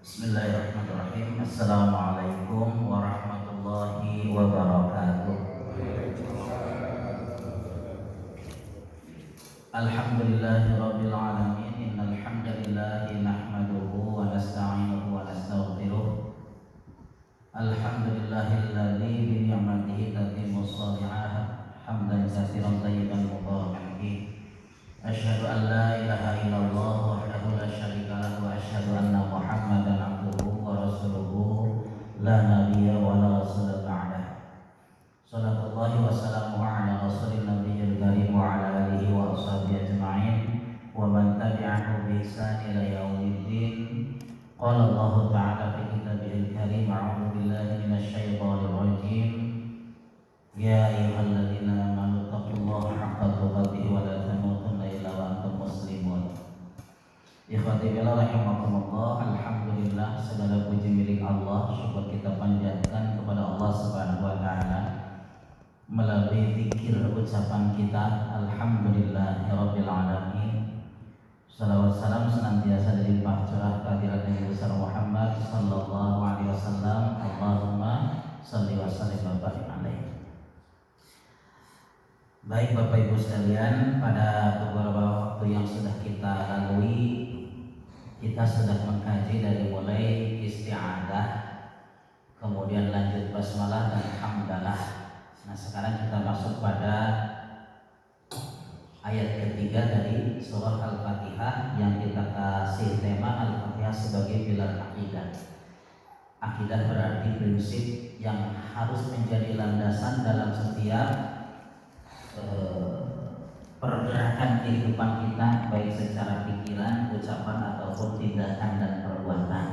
Bismillahirrahmanirrahim. Assalamualaikum warahmatullahi wabarakatuh. Alhamdulillahirabbil alamin. Innal hamdalillahi nahmaduhu wa nasta'inuhu wa nastaghfiruh. Alhamdulillahilladzi bi ni'matihi tatimmus shalihat. Hamdan katsiran thayyiban mubarakan fihi. Asyhadu an la ilaha illallah wahdahu la syarika lahu wa asyhadu anna Muhammadan abduhu wa rasuluhu la nabiyya wa la rasula ba'dah. Shallallahu wa sallamu ala rasulil nabiyil karim wa ala alihi wa ashabihi ajma'in wa man tabi'ahu bi ihsan ila yaumiddin. Qala Allah ta'ala fi kitabihil karim, a'udzu billahi minasy syaithanir rajim. Ya ayyuhalladzina amanu taqullaha haqqa tuqatih wa la tamutunna illa wa antum muslimun. Ikhwati fillah rahimakumullah. Alhamdulillah, segala puji milik Allah. Syukur kita panjatkan kepada Allah Subhanahu wa taala melalui zikir ucapan kita alhamdulillahirabbil alamin. Salawat salam senantiasa dilimpah curah kehadirat Nabi besar Muhammad sallallahu alaihi wasallam. Allahumma shalli wa sallim wa barik alaihi. Baik Bapak Ibu sekalian, pada beberapa waktu yang sudah kita lalui, kita sudah mengkaji dari mulai isti'adah, kemudian lanjut basmalah dan hamdalah. Nah, sekarang kita masuk pada ayat ketiga dari surah Al-Fatihah yang kita kasih tema Al-Fatihah sebagai pilar akidah. Akidah berarti prinsip yang harus menjadi landasan dalam setiap pergerakan kehidupan kita, baik secara pikiran, ucapan ataupun tindakan dan perbuatan.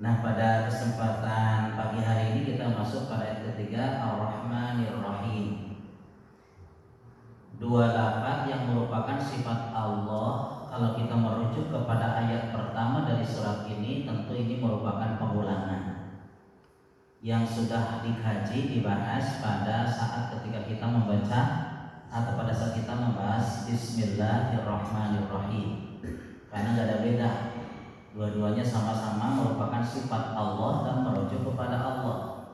Nah, pada kesempatan pagi hari ini kita masuk pada ayat ketiga, Ar-Rahmanir Rahim. Dua lafaz yang merupakan sifat Allah. Kalau kita merujuk kepada ayat pertama dari surat ini, tentu ini merupakan pengulangan yang sudah dikaji, dibahas pada saat ketika kita membaca atau pada saat kita membahas Bismillahirrahmanirrahim. Karena tidak ada beda, dua-duanya sama-sama merupakan sifat Allah dan merujuk kepada Allah.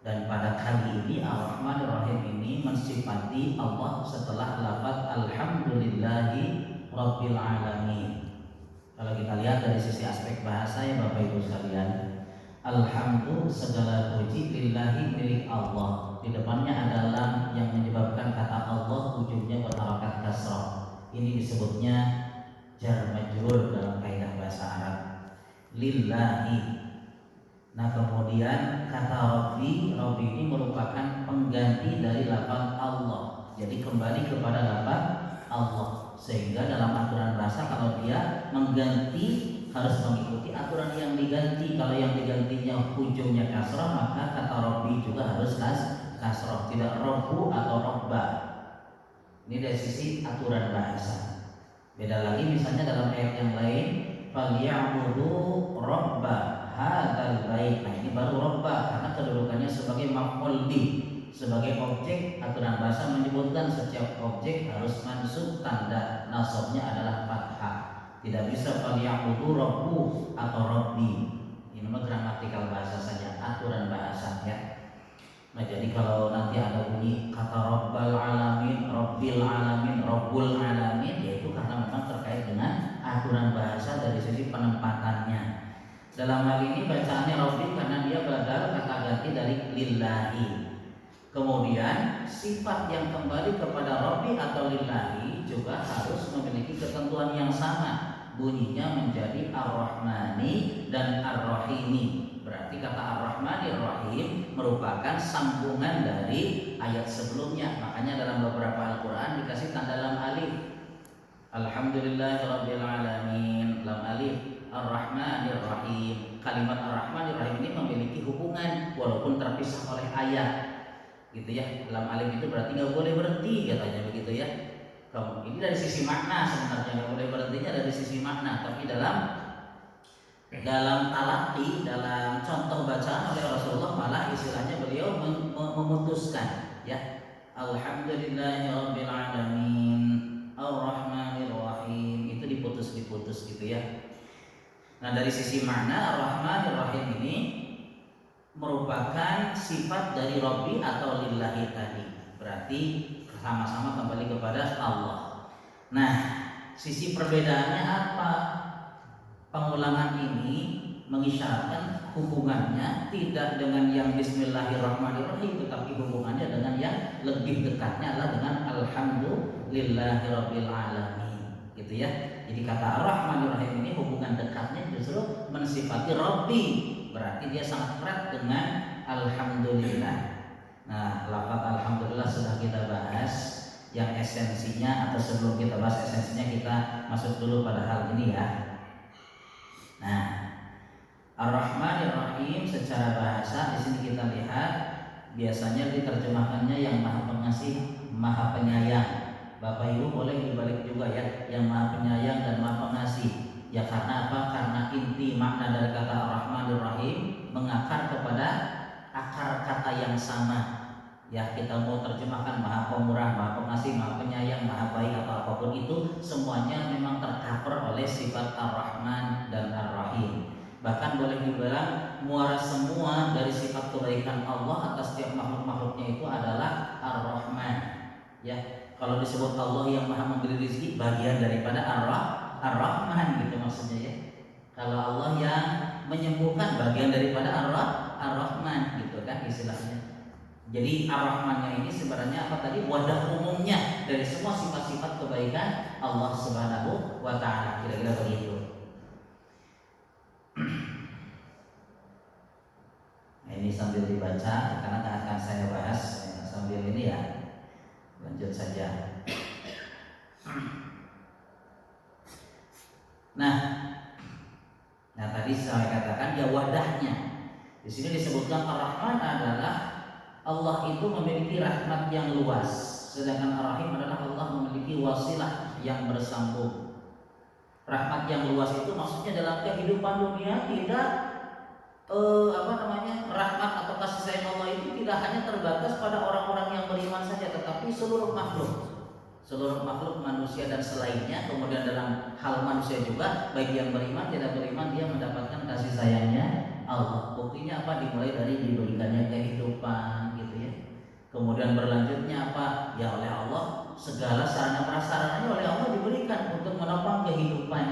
Dan pada kali ini Ar-Rahmanir-Rahim ini mensifati Allah setelah lafaz Alhamdulillahi Rabbil Alamin. Kalau kita lihat dari sisi aspek bahasa ya Bapak Ibu sekalian, Alhamdulillah, segala puji lillahi, milik Allah. Di depannya adalah yang menyebabkan kata Allah ujungnya berharakat kasrah. Ini disebutnya jar majrur dalam kaidah bahasa Arab. Lillahi. Nah, kemudian kata Rabbi ini merupakan pengganti dari lafaz Allah. Jadi kembali kepada lafaz Allah. Sehingga dalam aturan bahasa kalau dia mengganti harus mengikuti aturan yang diganti. Kalau yang digantinya ujungnya kasrah, maka kata Rabbi juga harus kasrah, tidak Rabbu atau Rabba. Ini dari sisi aturan bahasa. Beda lagi misalnya dalam ayat yang lain, falyabudu rabba hadzal bait. Nah, ini baru Rabba karena kedudukannya sebagai maf'ul bih, sebagai objek. Aturan bahasa menyebutkan setiap objek harus mansub, tanda nasabnya adalah fathah. Tidak bisa falyabudu rabbu atau rabbi. Ini mah gramatikal bahasa saja, aturan bahasa ya. Nah, jadi kalau nanti ada bunyi kata Rabbal alamin, Rabbil alamin, Rabbul alamin, yaitu karena memang terkait dengan aturan bahasa dari sisi penempatannya. Dalam hal ini bacaannya Rabbi karena dia badal kata ganti dari lillahi. Kemudian sifat yang kembali kepada Rabbi atau lillahi juga harus memiliki ketentuan yang sama. Bunyinya menjadi Ar-Rahmani dan Ar-Rahimi. Berarti kata Ar-Rahmanir Rahim merupakan sambungan dari ayat sebelumnya. Makanya dalam beberapa Al-Quran dikasih tanda lam alif. Alhamdulillahirabbil alamin, lam alif, Ar-Rahmanir Rahim. Kalimat Ar-Rahmanir Rahim ini memiliki hubungan walaupun terpisah oleh ayat, gitu ya. Lam alif itu berarti nggak boleh berhenti, katanya begitu ya. Ini dari sisi makna sebenarnya nggak boleh berhentinya dari sisi makna, tapi dalam talaqi, dalam contoh bacaan oleh Rasulullah malah istilahnya beliau memutuskan ya, Alhamdulillahirabbil alamin, Ar-Rahmanir Rahim, itu diputus gitu ya. Nah, dari sisi makna Ar-Rahman Ar-Rahim ini merupakan sifat dari Rabbi atau lillahi tadi. Berarti sama-sama kembali kepada Allah. Nah, sisi perbedaannya apa? Pengulangan ini mengisyaratkan hubungannya tidak dengan yang Bismillahirrahmanirrahim, tetapi hubungannya dengan yang lebih dekatnya adalah dengan Alhamdulillahirabbil alamin, gitu ya. Jadi kata Ar-Rahmanir-Rahim ini hubungan dekatnya justru mensifati Rabbi, berarti dia sangat erat dengan Alhamdulillah. Nah, lafaz Alhamdulillah sudah kita bahas, yang esensinya atau sebelum kita bahas esensinya kita masuk dulu pada hal ini ya. Nah, Ar-Rahmanir-Rahim secara bahasa di sini kita lihat biasanya diterjemahkannya yang Maha Pengasih, Maha Penyayang. Bapak Ibu boleh dibalik juga ya, yang Maha Penyayang dan Maha Pengasih. Ya karena apa? Karena inti makna dari kata Ar-Rahmanir-Rahim mengakar kepada akar kata yang sama. Ya kita mau terjemahkan Maha Pemurah, Maha Pengasih, Maha Penyayang, Maha Baik atau apapun itu, semuanya memang tercover oleh sifat Ar-Rahman dan Ar-Rahim. Bahkan boleh dibilang muara semua dari sifat kebaikan Allah atas setiap makhluk-makhluknya itu adalah Ar-Rahman. Ya, kalau disebut Allah yang Maha memberi rezeki, bagian daripada Ar-Rahman gitu maksudnya ya. Kalau Allah yang menyembuhkan, bagian daripada Ar-Rahman gitu kan istilahnya. Jadi Ar-Rahmannya ini sebenarnya apa tadi? Wadah umumnya dari semua sifat-sifat kebaikan Allah Subhanahu wa taala, kira-kira begitu. Nah, ini sambil dibaca karena akan saya bahas sambil ini ya. Lanjut saja. Nah tadi saya katakan ya wadahnya. Di sini disebutkan Ar-Rahman adalah Allah itu memiliki rahmat yang luas, sedangkan Ar-Rahim adalah Allah memiliki wasilah yang bersambung. Rahmat yang luas itu maksudnya dalam kehidupan dunia tidak rahmat atau kasih sayang Allah itu tidak hanya terbatas pada orang-orang yang beriman saja, tetapi seluruh makhluk manusia dan selainnya. Kemudian dalam hal manusia juga, baik yang beriman tidak beriman, dia mendapatkan kasih sayangnya Allah. Buktinya apa? Dimulai dari diberikannya kehidupan gitu ya. Kemudian berlanjutnya apa? Ya oleh Allah segala sarana prasarananya oleh Allah diberikan untuk menopang kehidupan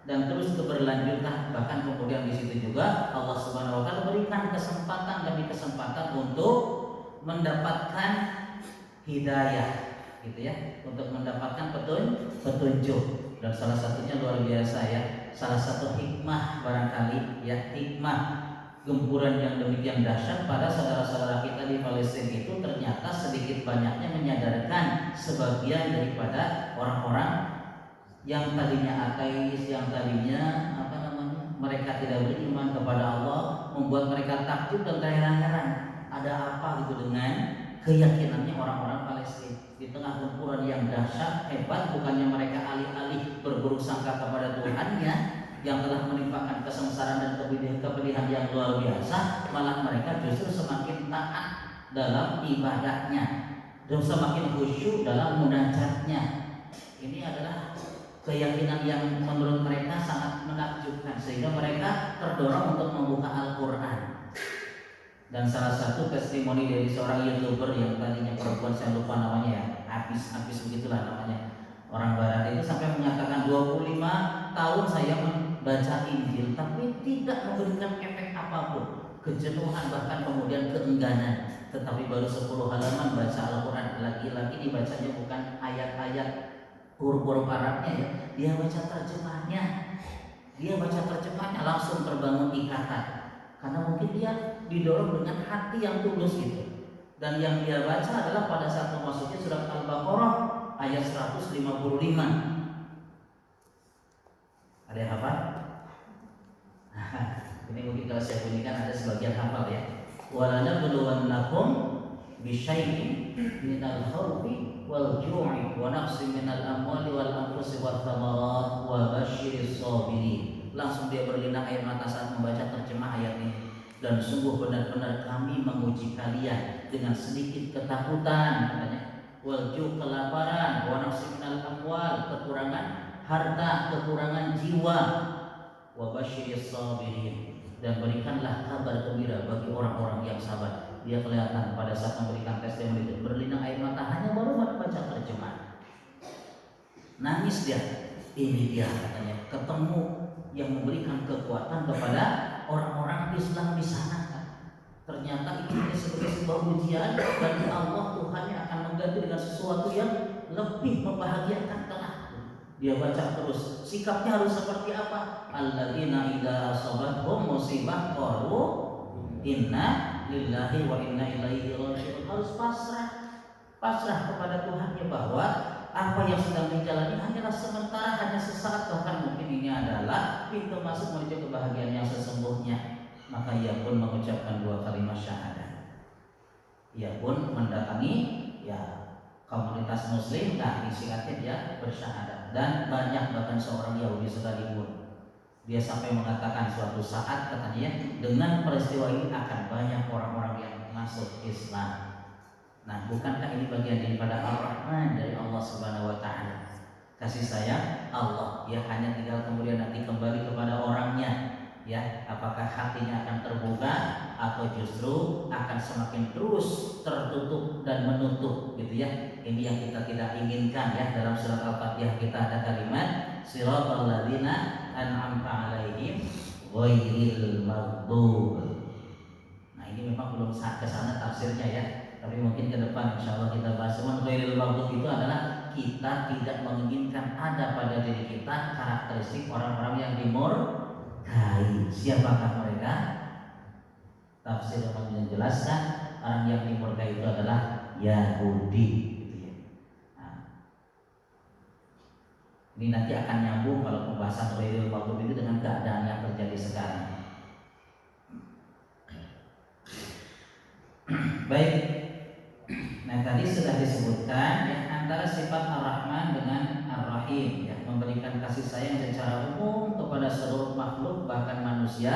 dan terus keberlanjutan. Bahkan kemudian di situ juga Allah Subhanahu wa taala berikan kesempatan demi kesempatan untuk mendapatkan hidayah gitu ya, untuk mendapatkan petunjuk. Dan salah satunya luar biasa ya, salah satu hikmah barangkali ya, hikmah gempuran yang demikian dahsyat pada saudara-saudara kita di Palestina itu ternyata sedikit banyaknya menyadarkan sebagian daripada orang-orang yang tadinya ateis, yang tadinya mereka tidak beriman kepada Allah, membuat mereka takjub dan terheran-heran ada apa gitu dengan keyakinannya orang-orang Palestina. Di tengah gempuran yang dahsyat hebat, bukannya mereka alih-alih berburuk sangka kepada Tuhannya yang telah menimpakan kesengsaraan dan kepedihan yang luar biasa, malah mereka justru semakin taat dalam ibadahnya dan semakin khusyuk dalam munajatnya. Ini adalah keyakinan yang menurut mereka sangat menakjubkan, sehingga mereka terdorong untuk membuka Al-Quran. Dan salah satu testimoni dari seorang YouTuber yang tadinya perempuan, saya lupa namanya ya, habis begitulah namanya, orang barat itu sampai mengatakan 25 tahun saya membaca Injil tapi tidak memberikan efek apapun, kejenuhan bahkan kemudian keengganan. Tetapi baru 10 halaman baca Al-Quran, lagi-lagi dibacanya bukan ayat-ayat huruf-huruf Arabnya ya, dia baca terjemahnya langsung terbangun ikatan, karena mungkin dia didorong dengan hati yang tulus gitu. Dan yang dia baca adalah pada saat memasuki surat Al-Baqarah ayat 155. Ada yang hafal? Ini mungkin kalau saya bunyikan ada sebagian hafal ya. وَلَنَبْلُوَنَّكُمْ بِشَيْءٍ مِنَ الْخَوْفِ وَالْجُوعِ وَنَقْصٍ مِنَ الْأَمْوَالِ وَالْأَنْفُسِ وَالثَّمَرَاتِ وَبَشِّرِ الصَّابِرِينَ. Langsung dia berlinang air mata saat membaca terjemah ayat ini. Dan sungguh benar-benar kami menguji kalian dengan sedikit ketakutan, katanya, walju kelaparan, wa nafsi minal amwal, kekurangan harta, kekurangan jiwa, wa basyiris sabirin, dan berikanlah kabar gembira bagi orang-orang yang sabar. Dia kelihatan pada saat memberikan testimoni itu berlinang air mata hanya baru membaca terjemahan. Nangis dia. Ini dia katanya ketemu yang memberikan kekuatan kepada orang-orang Islam di sana. Ternyata ini sebagai sebuah ujian bagi Allah, Tuhan yang akan mengganti dengan sesuatu yang lebih membahagiakan kelak. Dia baca terus, sikapnya harus seperti apa? Alladzina idza asabathum musibah qalu inna lillahi wa inna ilaihi raji'un. Harus pasrah kepada Tuhan, ya, bahwa apa yang sedang dijalani hanyalah sementara, hanya sesaat, bahkan mungkin ini adalah pintu masuk menuju kebahagiaan yang sesungguhnya. Maka ia pun mengucapkan 2 kalimat syahadat. Ia pun mendatangi, ya, komunitas muslim, disingkatnya dia bersyahadat. Dan banyak, bahkan seorang Yahudi sekalipun, dia sampai mengatakan suatu saat katanya, dengan peristiwa ini akan banyak orang-orang yang masuk Islam. Nah, bukankah ini bagian daripada Ar-Rahman dari Allah Subhanahu wa Ta'ala? Kasih sayang Allah, ya, hanya tinggal kemudian nanti kembali kepada orangnya. Ya, apakah hatinya akan terbuka atau justru akan semakin terus tertutup dan menutup, gitu ya. Ini yang kita tidak inginkan, ya. Dalam surat Al-Fatihah kita ada kalimat siratal ladzina an'amta 'alaihim ghairil maghdub. Nah, ini memang belum ke sana tafsirnya, ya. Tapi mungkin ke depan insyaallah kita bahas. Ghairil maghdub itu adalah kita tidak menginginkan ada pada diri kita karakteristik orang-orang yang dimurkai. Siapakah mereka? Tafsir yang menjelaskan orang yang dimurkai itu adalah Yahudi, gitu ya. Nah, ini nanti akan nyambung kalau pembahasan ghairil maghdub itu dengan keadaan yang terjadi sekarang. Baik. Nah, tadi sudah disebutkan, ya, antara sifat Ar-Rahman dengan Ar-Rahim, ya, memberikan kasih sayang secara umum kepada seluruh makhluk, bahkan manusia,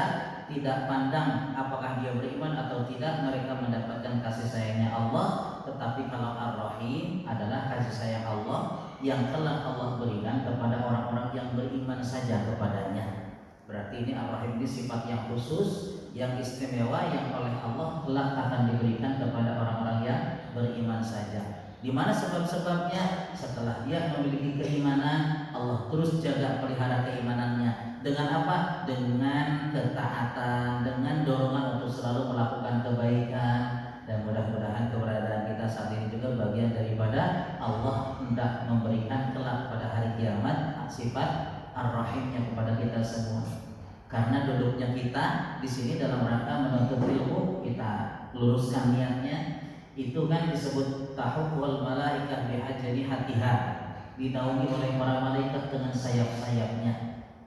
tidak pandang apakah dia beriman atau tidak, mereka mendapatkan kasih sayangnya Allah. Tetapi kalau Ar-Rahim adalah kasih sayang Allah yang telah Allah berikan kepada orang-orang yang beriman saja kepadanya. Berarti ini Ar-Rahim ini sifat yang khusus, yang istimewa, yang oleh Allah telah akan diberikan kepada orang-orang yang beriman saja. Di mana sebab-sebabnya? Setelah dia memiliki keimanan, Allah terus jaga pelihara keimanannya. Dengan apa? Dengan ketaatan, dengan dorongan untuk selalu melakukan kebaikan. Dan mudah-mudahan keberadaan kita saat ini juga bagian daripada Allah hendak memberikan kelak pada hari kiamat sifat Ar-Rahimnya kepada kita semua. Karena duduknya kita di sini dalam rangka menuntut ilmu, kita luruskan niatnya. Itu kan disebut tahuwal malaikat bihajani hatiha, dinaungi oleh para malaikat dengan sayap-sayapnya.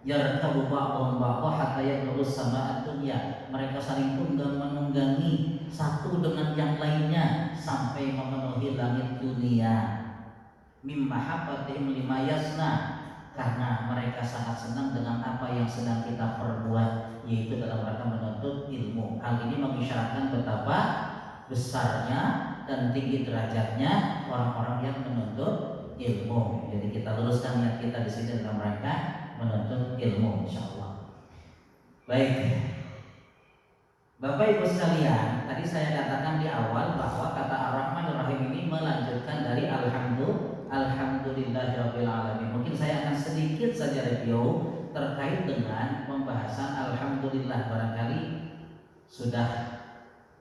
Yarkabu ba'dhum ba'dha hatta yablughu sama'ad dunya. Mereka saling tunggang menunggangi satu dengan yang lainnya sampai memenuhi langit dunia. Mim mahabbatihim lima yasna, karena mereka sangat senang dengan apa yang sedang kita perbuat, yaitu dalam rangka menuntut ilmu. Hal ini mengisyaratkan betapa besarnya dan tinggi derajatnya orang-orang yang menuntut ilmu. Jadi kita luruskan niat kita di sini dalam rangka menuntut ilmu, insyaallah. Baik, Bapak Ibu sekalian, tadi saya katakan di awal bahwa kata Ar-Rahman Ar-Rahim ini melanjutkan dari Alhamdulillahirabbil alamin. Mungkin saya akan sedikit saja review terkait dengan pembahasan alhamdulillah, barangkali sudah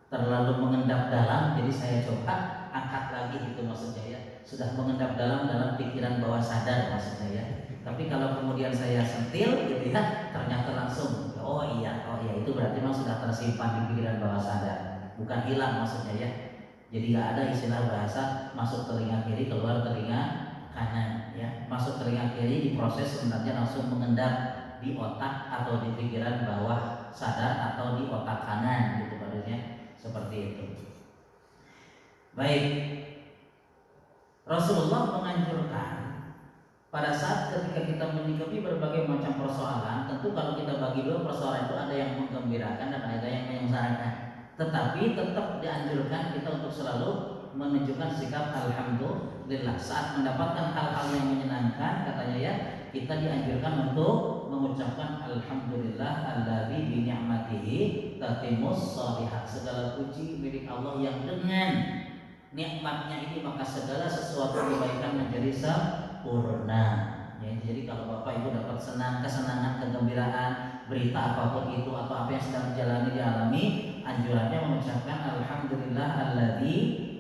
terlalu mengendap dalam, jadi saya coba angkat lagi, itu maksudnya, ya. Sudah mengendap dalam pikiran bawah sadar maksudnya, ya. Tapi kalau kemudian saya sentil, gitu ya, ternyata langsung oh iya itu berarti memang sudah tersimpan di pikiran bawah sadar, bukan hilang maksudnya, ya. Jadi nggak ada istilah bahasa masuk telinga kiri keluar telinga kanan, ya. Masuk telinga kiri diproses sebenarnya langsung mengendap di otak atau di pikiran bawah sadar atau di otak kanan, gitu maksudnya, seperti itu. Baik, Rasulullah menganjurkan pada saat ketika kita menyikapi berbagai macam persoalan, tentu kalau kita bagi dua persoalan itu ada yang menggembirakan dan ada yang menyengsarakan. Tetapi tetap dianjurkan kita untuk selalu menunjukkan sikap alhamdulillah. Saat mendapatkan hal-hal yang menyenangkan, katanya, ya, kita dianjurkan untuk mengucapkan alhamdulillah alladzi bi ni'matihi tatimmus shalihat. Segala puji milik Allah yang dengan nikmatnya ini maka segala sesuatu kebaikan menjadi sempurna. Ya, jadi kalau Bapak Ibu dapat kesenangan, kegembiraan, berita apapun itu atau apa yang sedang dijalani dialami, anjurannya mengucapkan alhamdulillah alladzi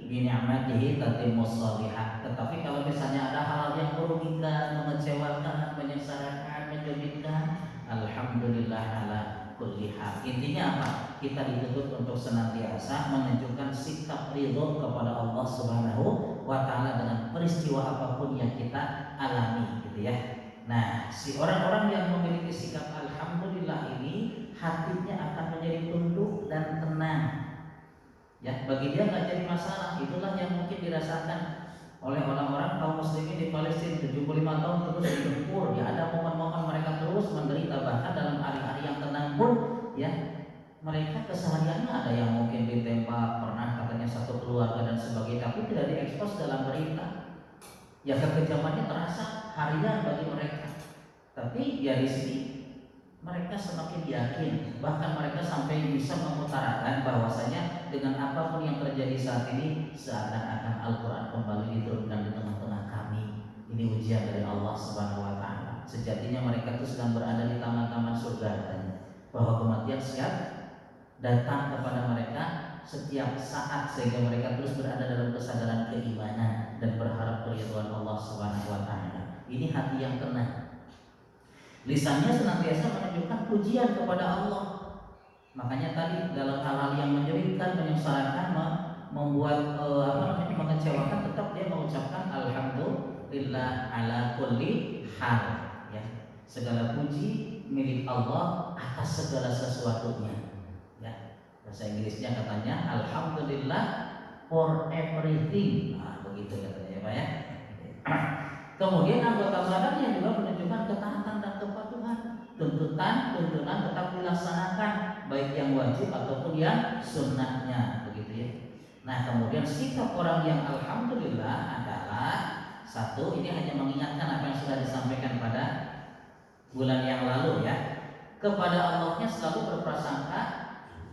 bi ni'matihi tatimmus shalihat. Tetapi kalau misalnya ada hal yang merugikan, mengecewakan, menyengsarakan, menyulitkan, alhamdulillah ala kulli hal. Intinya apa? Kita dituntut untuk senantiasa menunjukkan sikap ridho kepada Allah Subhanahu wa taala dengan peristiwa apapun yang kita alami, gitu ya. Nah, si orang-orang yang memiliki sikap alhamdulillah ini hatinya akan menjadi tunduk dan tenang. Ya, bagi dia nggak jadi masalah. Itulah yang mungkin dirasakan oleh orang-orang kaum muslimin di Palestina 75 tahun terus digempur. Ya, ada momen-momen mereka terus menderita, bahkan dalam hari-hari yang tenang pun ya mereka kesehariannya ada yang mungkin ditembak, pernah katanya satu keluarga dan sebagainya, tapi tidak diekspos dalam berita. Ya, kekejamannya terasa harian bagi mereka. Tapi ya di sini mereka semakin yakin, bahkan mereka sampai bisa mengutarakan bahwasanya dengan apapun yang terjadi saat ini seakan-akan Al-Quran kembali diturunkan di tengah-tengah kami. Ini ujian dari Allah Subhanahu wa taala. Sejatinya mereka itu sedang berada di taman-taman surga, bahwa kematian siap datang kepada mereka setiap saat, sehingga mereka terus berada dalam kesadaran keimanan dan berharap keridhaan Allah Subhanahu wa taala. Ini hati yang tenang. Lisannya senantiasa menunjukkan pujian kepada Allah. Makanya tadi dalam hal-hal yang menyulitkan, menyengsarakan, membuat mengecewakan, tetap dia mengucapkan alhamdulillah ala kulli hal. Ya, segala puji milik Allah atas segala sesuatunya. Ya, bahasa Inggrisnya katanya alhamdulillah for everything. Nah, begitu katanya ya Pak ya. Kemudian anggota badannya juga menunjukkan ketaatan dan kepatuhan. Tuntunan tetap dilaksanakan, baik yang wajib ataupun yang sunnahnya, begitu ya. Nah, kemudian sikap orang yang alhamdulillah adalah satu, ini hanya mengingatkan apa yang sudah disampaikan pada bulan yang lalu ya. Kepada Allahnya selalu berprasangka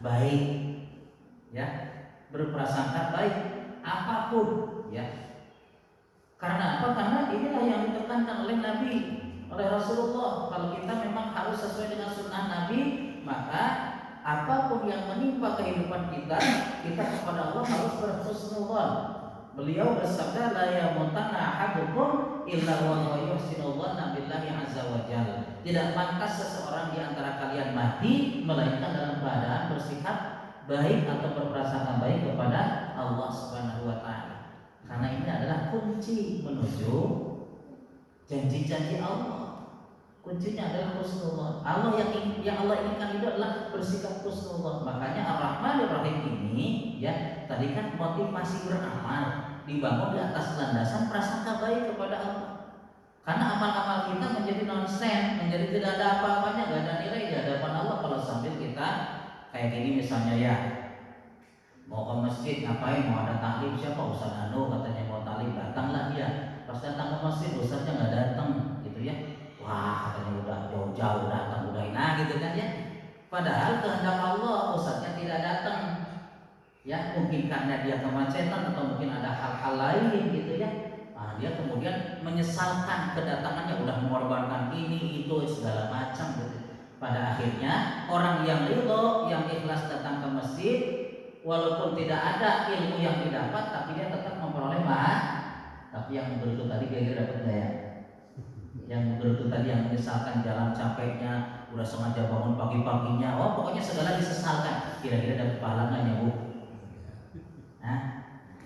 baik, ya, berprasangka baik apapun, ya. Karena apa? Karena inilah yang ditekankan oleh Nabi, oleh Rasulullah. Kalau kita memang harus sesuai dengan sunnah Nabi, maka apapun yang menimpa kehidupan kita, kita kepada Allah harus berhusnudzon. Beliau bersabda, la yamutanna ahadukum illa wa yuhsinu dhanna billahi azza wa jalla. Tidak pantas seseorang di antara kalian mati melainkan dalam keadaan bersikap baik atau berprasangka baik kepada Allah Subhanahu wa taala. Karena ini adalah kunci menuju janji-janji Allah. Kuncinya adalah husnullah. Allah yang Allah inginkan itu adalah bersikap husnullah. Makanya Ar-Rahmanir Rahim ini ya, tadi kan motivasi beramal dibangun di atas landasan prasangka baik kepada Allah. Karena amal-amal kita menjadi nonsen, menjadi tidak ada apa-apanya, tidak ada nilai di hadapan Allah kalau sambil kita kayak gini misalnya ya. Mau ke masjid ngapain? Mau ada taklim, siapa Ustaz Anu katanya mau taklim, datanglah dia. Pas datang ke masjid Ustaznya nggak datang, gitu ya. Wah, katanya udah jauh-jauh datang, udah nah gitu kan ya. Padahal kehendak Allah Ustaznya tidak datang. Ya, mungkin karena dia kemacetan atau mungkin ada hal-hal lain gitu ya. Nah, dia kemudian menyesalkan kedatangannya, udah mengorbankan ini itu segala macam gitu. Pada akhirnya orang yang ridho, yang ikhlas datang ke masjid, walaupun tidak ada ilmu yang didapat, tapi dia tetap memperoleh bahan. Tapi yang begitu tadi kira-kira dapat nggak ya? Yang begitu tadi yang misalkan jalan capeknya, udah sengaja bangun pagi-paginya, oh pokoknya segala disesalkan, kira-kira dapat pahala nggak ya Bu?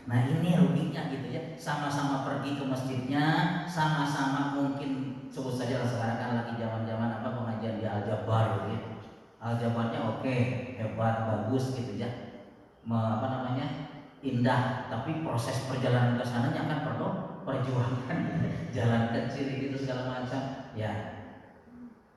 Nah ini ruginya gitu ya. Sama-sama pergi ke masjidnya, sama-sama mungkin sebut saja sekarang kan lagi zaman-zaman apa pengajian di Al-Jabar gitu ya. Al-Jabarnya oke, hebat, bagus gitu ya. Indah, tapi proses perjalanan ke sananya akan perlu perjuangan, jalan kecil gitu segala macam ya.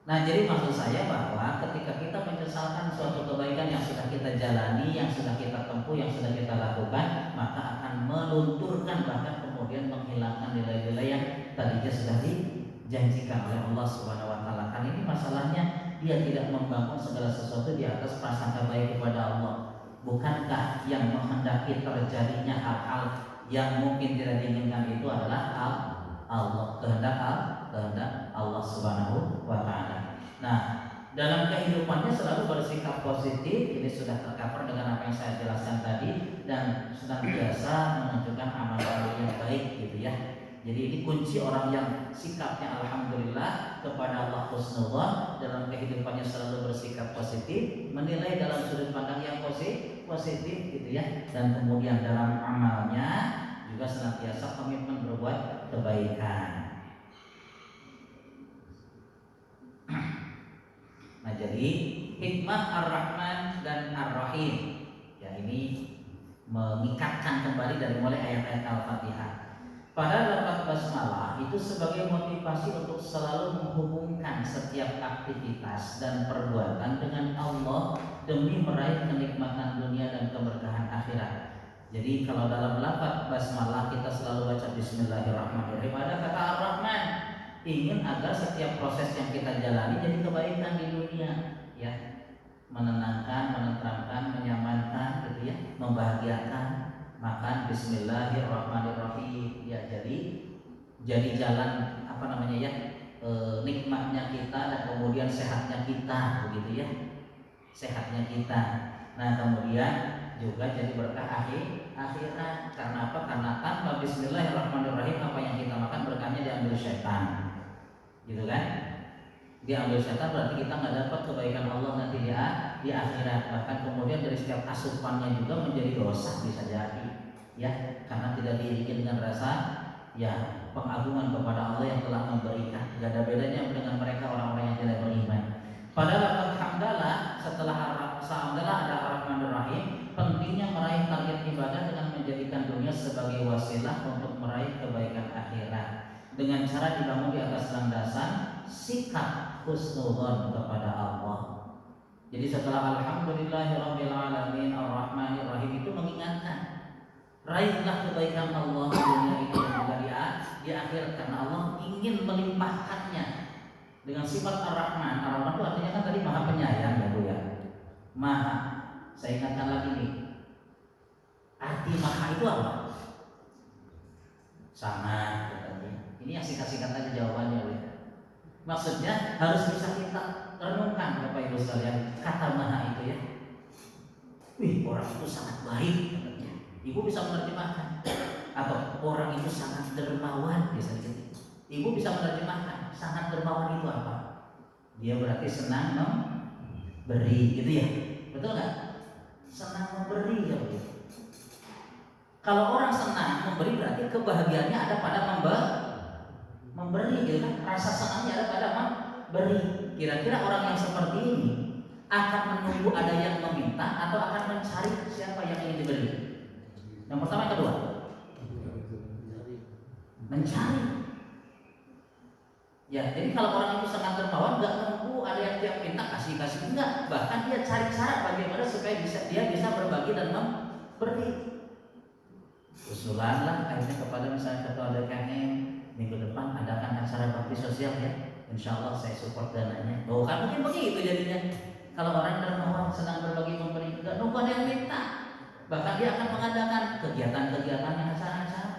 Nah, jadi maksud saya bahwa ketika kita menyesalkan suatu kebaikan yang sudah kita jalani, yang sudah kita tempuh, yang sudah kita lakukan, maka akan melunturkan, bahkan kemudian menghilangkan nilai-nilai yang tadinya sudah dijanjikan oleh Allah Subhanahu wa taala. kesalahan ini masalahnya dia tidak membangun segala sesuatu di atas prasangka baik kepada Allah. Bukankah yang menghendaki terjadinya hal-hal yang mungkin tidak diinginkan itu adalah Allah, kehendak Allah Subhanahu wa taala. Nah, dalam kehidupannya selalu bersikap positif. Ini sudah tercover dengan apa yang saya jelaskan tadi, dan senantiasa menunjukkan amal-amal yang baik gitu ya. Jadi ini kunci orang yang sikapnya alhamdulillah kepada Allah husnuzan, dalam kehidupannya selalu bersikap positif, menilai dalam sudut pandang yang positif gitu ya, dan kemudian dalam amalnya juga senantiasa komitmen berbuat kebaikan. Nah, jadi hikmah Ar-Rahman dan Ar-Rahim ya, ini mengikatkan kembali dari mulai ayat-ayat Al-Fatihah. Pada lafaz basmalah itu sebagai motivasi untuk selalu menghubungkan setiap aktivitas dan perbuatan dengan Allah demi meraih kenikmatan dunia dan keberkahan akhirat. Jadi kalau dalam lafaz basmalah kita selalu baca Bismillahirrahmanirrahim, ada kata Ar-Rahman, ingin agar setiap proses yang kita jalani jadi kebaikan di dunia ya, menenangkan, menenteramkan, menyamankan gitu ya, membahagiakan. Maka Bismillahirrahmanirrahim ya, jadi jalan apa namanya ya, nikmatnya kita dan kemudian sehatnya kita begitu ya, sehatnya kita. Nah, kemudian juga jadi berkah akhirat. Karena apa? Karena tanpa Bismillahirrahmanirrahim apa yang kita makan berkahnya diambil syaitan, gitu kan? Diambil syaitan berarti kita nggak dapat kebaikan Allah nanti di akhirat. Bahkan kemudian dari setiap asupannya juga menjadi dosa bisa jadi ya, karena tidak diiringi dengan rasa ya pengagungan kepada Allah yang telah memberikan. Gak ada bedanya dengan mereka orang-orang yang tidak beriman. Pada lafaz hamdalah setelah hamdalah ada Ar-Rahmanir Rahim, pentingnya meraih target ibadah dengan menjadikan dunia sebagai wasilah untuk meraih kebaikan akhirat dengan cara dibangun di atas landasan sikap husnudzon kepada Allah. Jadi setelah alhamdulillahirabbil alamin arrahmanir rahim itu mengingatkan, raihlah kebaikan Allah di dunia ini dan juga di akhirat, karena Allah ingin melimpahkannya dengan sifat Ar-Rahman. Ar-Rahman itu artinya kan tadi maha penyayang ya Bu ya. Maha. Saya ingatkan lagi nih. Arti maha itu apa? Sangat katanya. Ini yang singkat-singkat aja jawabannya Bu. Maksudnya harus bisa kita renungkan Bapak Ibu sekalian, kata maha itu ya. Wih, orang itu sangat baik katanya. Ibu bisa menerjemahkan. Atau orang itu sangat dermawan bisa gitu. Ibu bisa menerjemahkan sangat dermawan itu apa? Dia berarti senang memberi gitu ya. Betul nggak? Senang memberi ya begitu. Kalau orang senang memberi berarti kebahagiaannya ada pada memberi gitu kan, rasa senangnya ada pada memberi. Kira-kira orang yang seperti ini akan menunggu ada yang meminta atau akan mencari siapa yang ingin diberi? Yang pertama, yang kedua? Mencari. Ya, jadi kalau orang itu sangat dermawan, nggak nunggu ada yang tiap minta kasih enggak, bahkan dia cari cara bagaimana supaya dia bisa berbagi dan memberi. Usulan lah akhirnya kepada misalnya ketua DKM, minggu depan adakan acara bakti sosial ya, insya Allah saya support dananya. Oh kan mungkin begitu jadinya. Kalau orang dermawan senang berbagi memberi, nggak nunggu ada yang minta, bahkan dia akan mengadakan kegiatan-kegiatan yang acara-acara.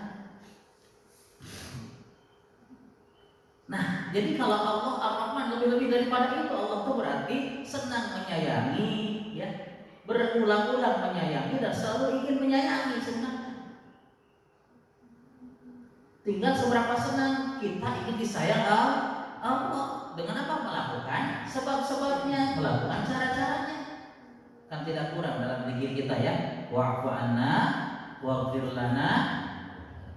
Nah, jadi kalau Allah Ar-Rahman lebih-lebih daripada itu, Allah itu berarti senang menyayangi, ya, berulang-ulang menyayangi dan selalu ingin menyayangi sebenarnya. Tinggal seberapa senang kita ingin disayang Allah. Dengan apa? Melakukan sebab-sebabnya, melakukan cara-caranya. Kan tidak kurang dalam zikir kita ya. Wa'fu anna, waghfir lana,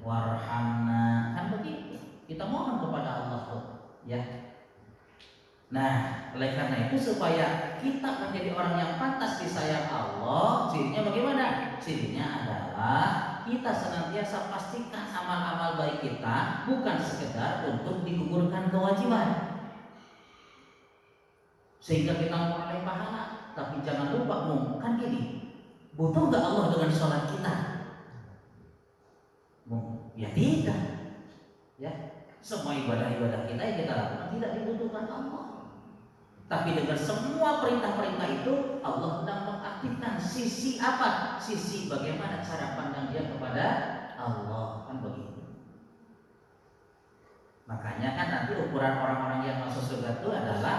warhamna. Kan begitu. Kita mohon kepada Allah tuh, ya. Nah, oleh karena itu supaya kita menjadi orang yang pantas disayang Allah, cirinya bagaimana? Cirinya adalah kita senantiasa pastikan amal-amal baik kita bukan sekedar untuk digugurkan kewajiban, sehingga kita memperoleh pahala. Tapi jangan lupa, kan gini, butuh nggak Allah dengan sholat kita? Ya tidak, ya. Semua ibadah-ibadah kita yang kita lakukan tidak dibutuhkan Allah. Tapi dengan semua perintah-perintah itu Allah sedang mengaktifkan sisi apa? Sisi bagaimana cara pandang dia kepada Allah, kan begitu. Makanya kan nanti ukuran orang-orang yang masuk surga itu adalah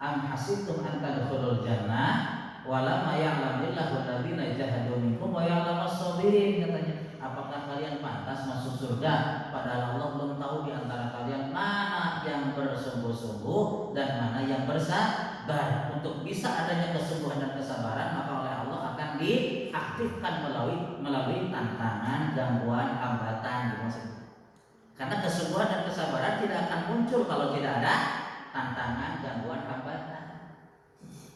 am hasibtum an tadkhulul jannah wala ma ya'lamillahu alladziina jahadu minkum wa ya'lamas sabirin, katanya. Apakah kalian pantas masuk surga padahal Allah belum tahu di antara kalian mana yang bersungguh-sungguh dan mana yang bersabar. Untuk bisa adanya kesungguhan dan kesabaran, maka oleh Allah akan diaktifkan melalui tantangan, gangguan, hambatan, maksudnya. Karena kesungguhan dan kesabaran tidak akan muncul kalau tidak ada tantangan, gangguan, hambatan.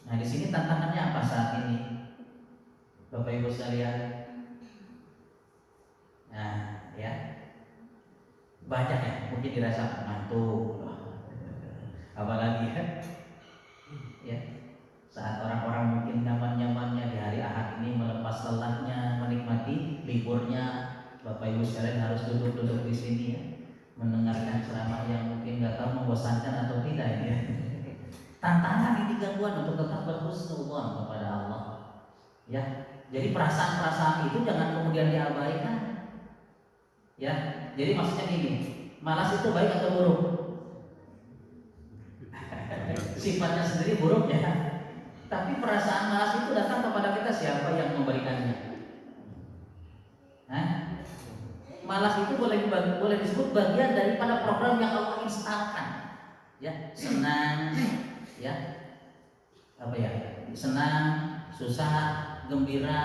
Nah, di sini tantangannya apa saat ini, Bapak Ibu sekalian? Nah, ya, banyak ya, mungkin dirasa ngantuk, apalagi ya, saat orang-orang mungkin nyaman-nyamannya di hari Ahad ini melepas lelahnya, menikmati liburnya, Bapak Ibu sekalian harus duduk-duduk di sini ya, mendengarkan ceramah yang mungkin nggak tahu membosankan atau tidak ya. Tantangan ini gangguan untuk tetap berhusnudzon kepada Allah. Ya, jadi perasaan-perasaan itu jangan kemudian diabaikan. Ya, jadi maksudnya gini, malas itu baik atau buruk? Sifatnya sendiri buruk ya. Tapi perasaan malas itu datang kepada kita, siapa yang memberikannya? Hah? Malas itu boleh disebut bagian daripada program yang Allah instalkan. Ya, senang, ya, apa ya? Senang, susah, gembira,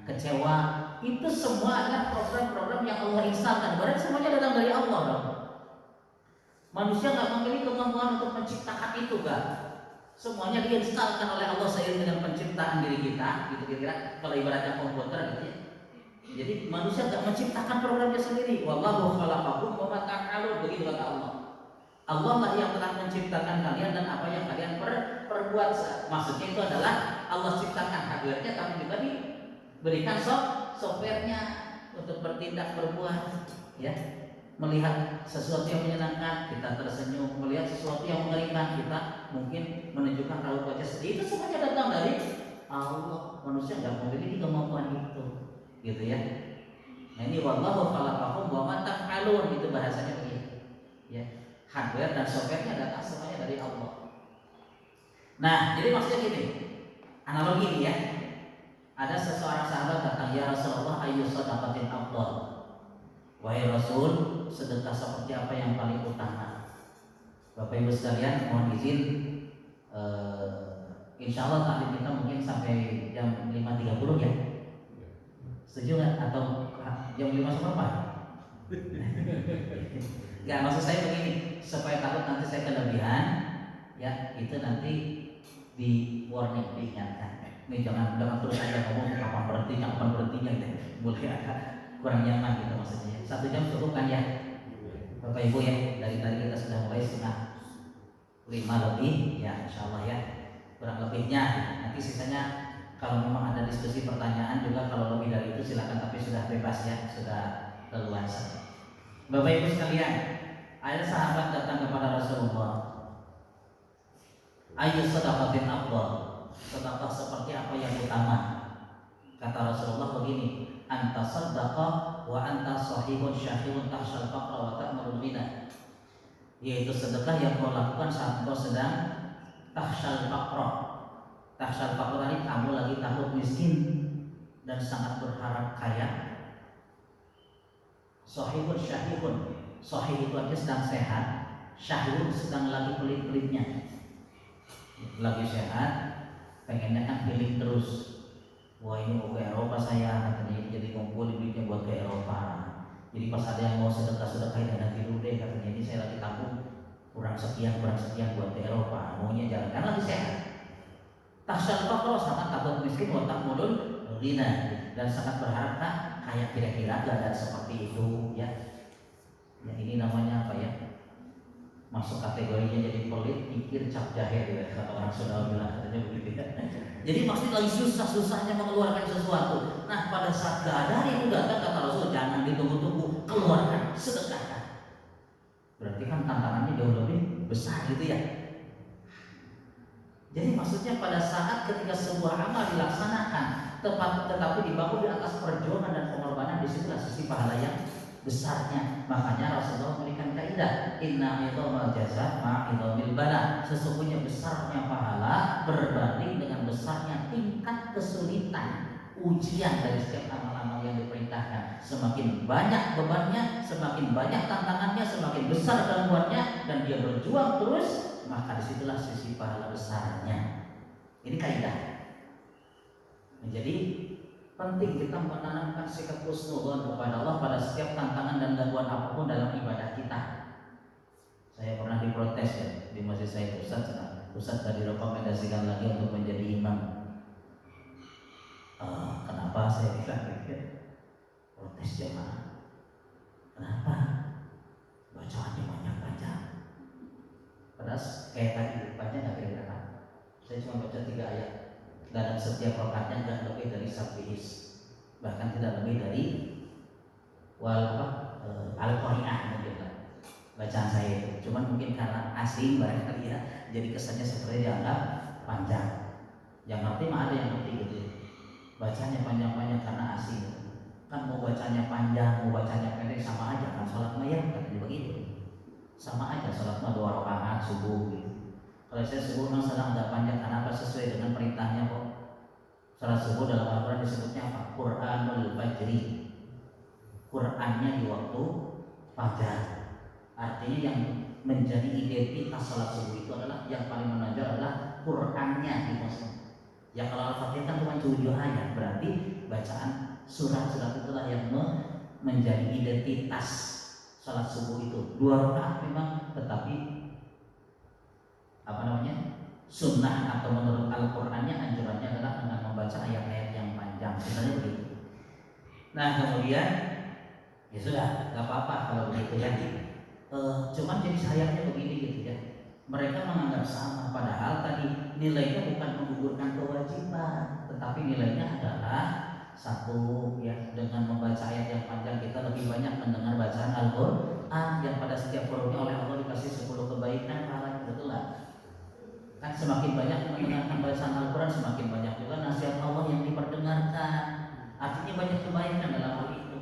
kecewa. Itu semua adalah program-program yang Allah instalkan. Berarti semuanya datang dari Allah dong. Manusia nggak memiliki kemampuan untuk menciptakan itu, kan? Semuanya diinstalkan oleh Allah seiring dengan penciptaan diri kita, gitu kira-kira. Kalau ibaratnya komputer, gitu ya. Jadi manusia nggak menciptakan programnya sendiri. Wallahu khalaqakum wa ma ta'malun, begitu kata Allah. Allah lah yang telah menciptakan kalian dan apa yang kalian perbuat. Maksudnya itu adalah Allah ciptakan hardware-nya, tapi juga diberikan software-nya untuk bertindak, berbuat, ya. Melihat sesuatu yang menyenangkan, kita tersenyum. Melihat sesuatu yang mengerikan, kita mungkin menunjukkan raut wajah sedih. Itu semuanya datang dari Allah. Manusia nggak memiliki kemampuan itu, gitu ya. Nah, ini wallahu khalaqakum wa ma ta'malun, itu bahasanya begitu, ya. Hardware dan software-nya datang semuanya dari Allah. Nah, jadi maksudnya gini, analogi ini ya. Ada seseorang sahabat datang, ya Rasulullah, ayyu shadaqatin afdal. Wahai Rasul, sedekah seperti apa yang paling utama? Bapak Ibu sekalian, mohon izin, insya Allah taklim kita mungkin sampai jam 5.30 ya. Setuju nggak? Atau jam 5 berapa? Nggak, maksud saya begini, supaya takut nanti saya kelebihan, ya, itu nanti di warning, diingatkan. Ini jangan terus aja ngomong kapan berhentinya gitu. Boleh agak kurang nyaman gitu maksudnya. 1 jam cukup kan ya, Bapak Ibu ya. Dari tadi kita sudah mulai 4:30 lebih, ya insya Allah ya. Kurang lebihnya nanti sisanya kalau memang ada diskusi pertanyaan juga, kalau lebih dari itu silakan, tapi sudah bebas ya, sudah leluasa. Bapak Ibu sekalian, ada sahabat datang kepada Rasulullah, ayyu shadaqatin afdal, sedekah seperti apa yang utama? Kata Rasulullah begini, anta saddaqa wa anta sahihun syahihun tahsyal faqra wa ta'murul ghina. Yaitu sedekah yang kau lakukan saat kau sedang tahsyal faqra. Tahsyal faqra ini kamu lagi takut miskin dan sangat berharap kaya. Sahihun syahihun, sahih itu artinya sedang sehat, syahihun sedang lagi pelit-pelitnya. Lagi sehat, pengennya kan healing terus. Wah, ini mau ke Eropa saya, katanya, jadi ngumpul duitnya buat ke Eropa. Jadi pas ada yang mau sedekah-sedekah, nanti dulu deh, katanya, ini saya lagi tabung kurang sekian buat ke Eropa, maunya jalan karena lagi sehat. Tahsyal faqra, sangat takut miskin, wa ta'murul ghina, dan sangat berharap kayak kira-kira ada seperti itu ya. Ya, ini namanya apa ya? Masuk kategorinya jadi pelit, pikir, cap jahe ya, kata orang Sunda bilang, katanya begitu ya. Jadi maksudnya lagi susah-susahnya mengeluarkan sesuatu. Nah, pada saat keadaan itu datang, kata Rasul, jangan ditunggu-tunggu, keluarkan, sedekahkan. Berarti kan tantangannya jauh lebih besar gitu ya. Jadi maksudnya pada saat ketika sebuah amal dilaksanakan tetapi dibangun di atas perjuangan dan pengorbanan, disitulah sisi pahala yang besarnya. Makanya Rasulullah memberikan kaidah, inna idhamal jaza ma'idhamil bala. Sesungguhnya besarnya pahala berbanding dengan besarnya tingkat kesulitan ujian dari setiap amal-amal yang diperintahkan. Semakin banyak bebannya, semakin banyak tantangannya, semakin besar gangguannya, dan dia berjuang terus, maka disitulah sisi pahala besarnya. Ini kaidah. Menjadi penting kita menanamkan sikap husnudzon kepada Allah pada setiap tantangan dan gangguan apapun dalam ibadah kita. Saya pernah diprotes ya di masjid saya, Ustaz tadi rekomendasikan lagi untuk menjadi imam. Kenapa saya bilang gitu? Protes jemaah. Kenapa? Bacaannya banyak panjang. Padahal kayak tadi panjang nggak kira-kira. Saya cuma baca 3 ayat. Dalam setiap rakaatnya nggak lebih dari sabihis, bahkan tidak lebih dari al-qari'ah mungkin lah bacaan saya itu. Cuman mungkin karena asing barangkali ya, jadi kesannya seperti dianggap panjang. Yang ngerti mah ada yang ngerti gitu ya. Bacanya panjang-panjang karena asing. Kan mau bacanya panjang, mau bacanya pendek sama aja kan sholat mayat katanya begitu. Sama aja sholat mah 2 rakaat subuh gitu. Kalau saya subuh memang sedang tidak panjang, kenapa? Sesuai dengan perintahnya kok. Salat subuh dalam Al-Quran disebutnya apa? Quranul Fajri. Qurannya di waktu fajar. Artinya yang menjadi identitas salat subuh itu adalah yang paling menonjol adalah Qurannya di masjid. Ya kalau Al-Fatihah kan cuma 7 ayat, berarti bacaan surat-surat itulah yang menjadi identitas salat subuh itu. 2 rakaat memang, tetapi sunnah atau menurut Al-Qur'annya anjurannya adalah dengan membaca ayat-ayat yang panjang. Sebenarnya begitu. Nah kemudian ya sudah, nggak apa-apa kalau begitu ya. Cuman jadi sayangnya begini gitu ya. Mereka menganggap sama, padahal tadi nilainya bukan menggugurkan kewajiban, tetapi nilainya adalah satu ya, dengan membaca ayat yang panjang kita lebih banyak mendengar bacaan Al-Qur'an yang pada setiap hurufnya oleh Allah dikasih 10 kebaikan pahalanya, betul lah. Kan semakin banyak mendengarkan bacaan Al-Quran, semakin banyak juga nasihat Allah yang diperdengarkan. Artinya banyak kebaikan dalam hal itu.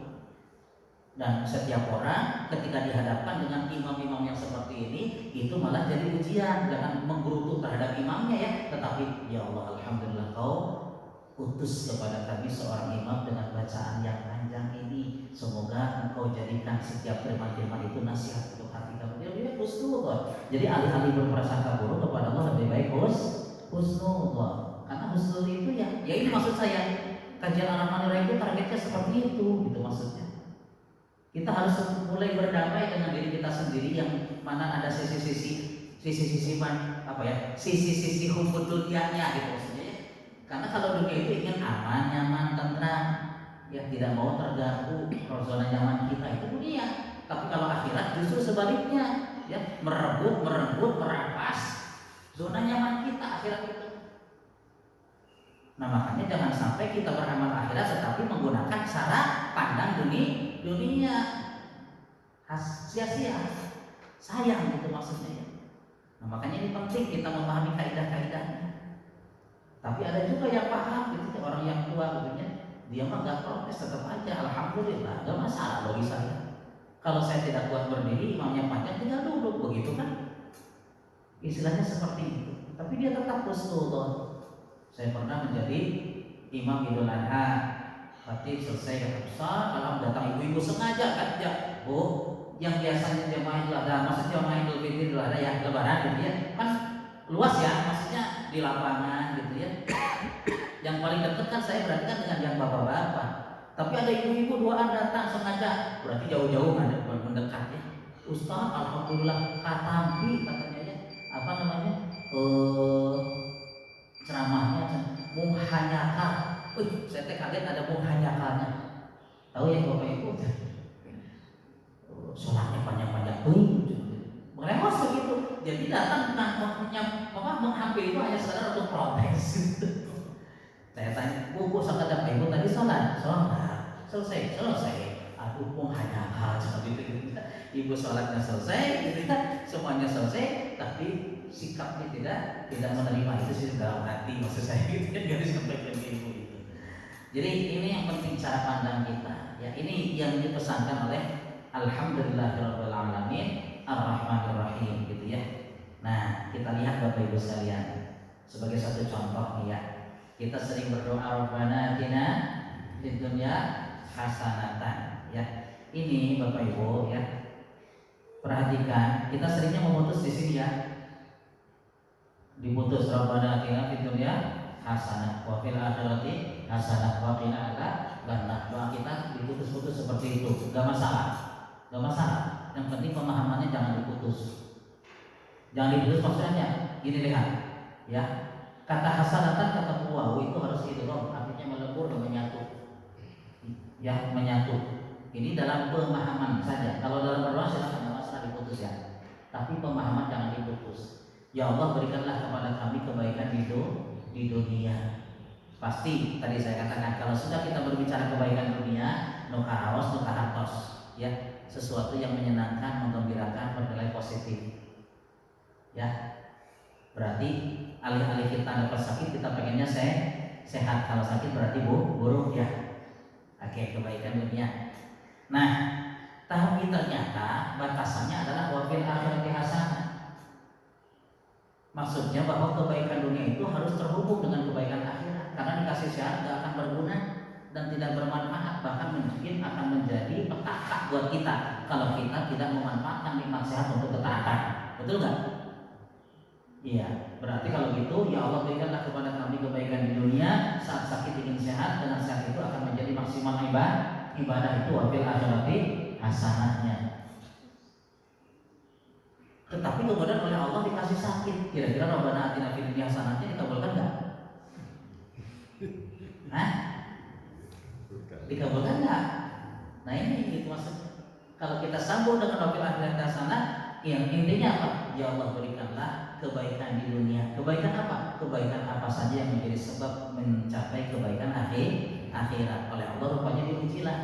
Dan setiap orang ketika dihadapkan dengan imam-imam yang seperti ini, itu malah jadi ujian. Jangan menggerutu terhadap imamnya ya, tetapi ya Allah, alhamdulillah kau utus kepada kami seorang imam dengan bacaan yang panjang ini. Semoga engkau jadikan setiap firman-firman itu nasihat untuk hati kami. Dia husnudzon. Jadi alih-alih berprasangka buruk kepada Allah, lebih baik husnudzon. Karena husnudzon itu ya ini maksud saya, kajian Ar-Rahmanir-Rahim itu targetnya seperti itu, gitu maksudnya. Kita harus mulai berdamai dengan diri kita sendiri yang mana ada sisi-sisi hubud dunianya gitu maksudnya ya. Karena kalau dunia itu ingin aman, nyaman, tentram, ya tidak mau terganggu zona nyaman kita itu dunia. Tapi kalau akhirat justru sebaliknya, ya merebut, merampas zona nyaman kita akhirat itu. Nah makanya jangan sampai kita beramal akhirat tetapi menggunakan cara pandang dunia, sia-sia, sayang gitu maksudnya ya. Nah makanya ini penting kita memahami kaidah-kaidahnya. Tapi ada juga yang paham gitu, orang yang tua gitu ya, dia mah nggak protes, tetap aja alhamdulillah, nggak masalah bagi saya. Kalau saya tidak kuat berdiri, imamnya panjang, tinggal duduk, begitu kan? Istilahnya seperti itu. Tapi dia tetap husnudzon. Saya pernah menjadi imam Idul Adha, khatib selesai kata besar, malam datang ibu-ibu sengaja kan, ya, yang biasanya jamaah Idul Adha, maksudnya jamaah Idul Fitri Idul Adha ya, Lebaran gitu ya, kan luas ya, maksudnya di lapangan gitu ya. Yang paling dekat kan saya berarti kan dengan yang bapak-bapak. Tapi ada ibu-ibu duaan datang sengaja, berarti jauh-jauh ada mendekat ya. Ustaz, alhamdulillah katampi katanya ya, ceramahnya muhanyaka. Saya kaget ada muhanyakannya. Tahu ya Bapak Ibu? Sholatnya panjang-panjang melewat begitu. Jadi datang menghampiri itu hanya sekedar untuk protes. Saya tanya, Bu, kata Ibu tadi sholat, selesai. Aduh, muhanyaka seperti itu. Ibu sholatnya selesai, gitu kan? Semuanya selesai, tapi sikapnya tidak menerima itu sih dalam hati maksud saya gitu kan nggak disampaikan ke ibu itu. Jadi ini yang penting cara pandang kita. Ya ini yang dipesankan oleh Alhamdulillahirabbil alamin Ar-Rahmanir-Rahim gitu ya. Nah kita lihat Bapak Ibu sekalian sebagai satu contoh nih ya. Kita sering berdoa Rabbana atina fid dunya hasanatan ya. Ini Bapak Ibu ya. Perhatikan, kita seringnya memutus di sini ya. Diputus Rabbana atina fid dunya hasanah wa fil akhirati hasanah wa qina adzabannar. Doa kita diputus-putus seperti itu, enggak masalah. Enggak masalah. Yang penting pemahamannya jangan diputus. Jangan diputus maksudnya gini lihat ya. Kata hasanatan kata waw itu harus idgham, artinya melebur dan menyatu. Ya, menyatu. Ini dalam pemahaman saja. Kalau dalam berdoa silakan diputus ya. Tapi pemahaman jangan diputus. Ya Allah berikanlah kepada kami kebaikan di dunia. Pasti tadi saya katakan kalau sudah kita berbicara kebaikan dunia, nukaros, nukahatos, ya sesuatu yang menyenangkan, menggembirakan, bernilai positif. Ya, berarti alih-alih kita dapat sakit kita pengennya sehat. Kalau sakit berarti buruk ya. Oke, kebaikan dunia. Nah, tapi ternyata batasannya adalah wafil akhirati hasanah. Maksudnya bahwa kebaikan dunia itu harus terhubung dengan kebaikan akhirat. Karena dikasih sehat tidak akan berguna dan tidak bermanfaat, bahkan mungkin akan menjadi petaka buat kita kalau kita tidak memanfaatkan nikmat sehat untuk ketaatan. Betul nggak? Iya. Berarti kalau gitu, ya Allah berikanlah kepada kami kebaikan di dunia. Saat sakit ingin sehat, dengan sehat itu akan menjadi maksimal ibadah itu wafil akhirati hasanahnya. Tetapi kemudian oleh Allah dikasih sakit. Kira-kira Rabbana atina fid dunya hasanatnya dikabulkan enggak? Hah? Dikabulkan enggak? Nah ini gitu maksudnya. Kalau kita sambung dengan wafil akhirati hasanah, yang intinya apa? Ya Allah berikanlah kebaikan di dunia. Kebaikan apa? Kebaikan apa saja yang menjadi sebab mencapai kebaikan akhirat. Oleh Allah rupanya diujilah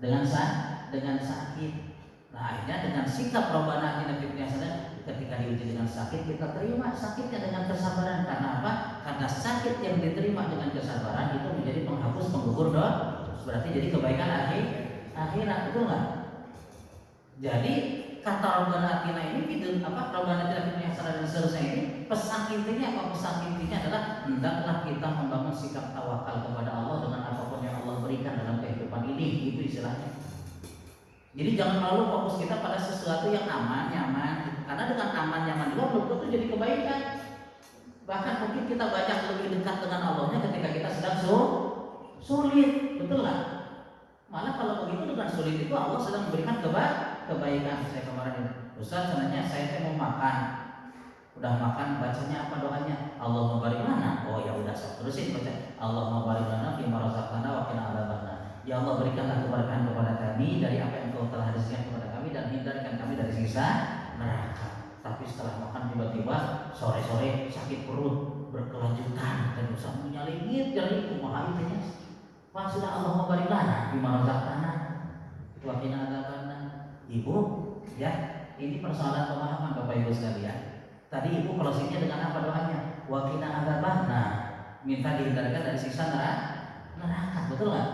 dengan sakit. Nah akhirnya dengan sikap Rabbana atina fid dunya hasanah, ketika diuji dengan sakit kita terima sakitnya dengan kesabaran. Karena apa? Karena sakit yang diterima dengan kesabaran itu menjadi penghapus penggugur dosa. Berarti jadi kebaikan akhirat, betul nggak? Jadi kata Rabbana atina ini gitu apa? Rabbana atina fid dunya hasanah dan seterusnya ini pesan intinya apa? Pesan intinya adalah hendaklah kita membangun sikap tawakal kepada Allah dengan apapun yang Allah berikan dalam kehidupan ini, itu istilahnya. Jadi jangan terlalu fokus kita pada sesuatu yang aman, nyaman. Karena dengan aman, nyaman juga belum tentu jadi kebaikan. Bahkan mungkin kita banyak lebih dekat dengan Allahnya ketika kita sedang sulit, betul nggak? Malah kalau begitu dengan sulit itu Allah sedang memberikan kebaikan. Saya kemarin, Ustaz sebenarnya saya mau makan. Udah makan, bacanya apa doanya? Allahumma barik lana. Oh ya udah, saya terusin baca. Allahumma barik lana fima razaqtana wa qina adzabannar. Ya Allah berikanlah keberkahan kepada kami dari apa yang Engkau telah rizkikan kepada kami dan hindarkan kami dari siksa neraka. Tapi setelah makan tiba-tiba sore-sore sakit perut berkelanjutan dan usah menyalingit dari kumaha itu. Pak sudah Allah barik lana bima razaqtana wa qina adzabannar. Ibu, ya, ini persoalan pemahaman Bapak Ibu sekalian. Tadi Ibu closingnya dengan apa doanya? Wa qina adzabannar. Minta dihindarkan dari siksa neraka, betul nggak?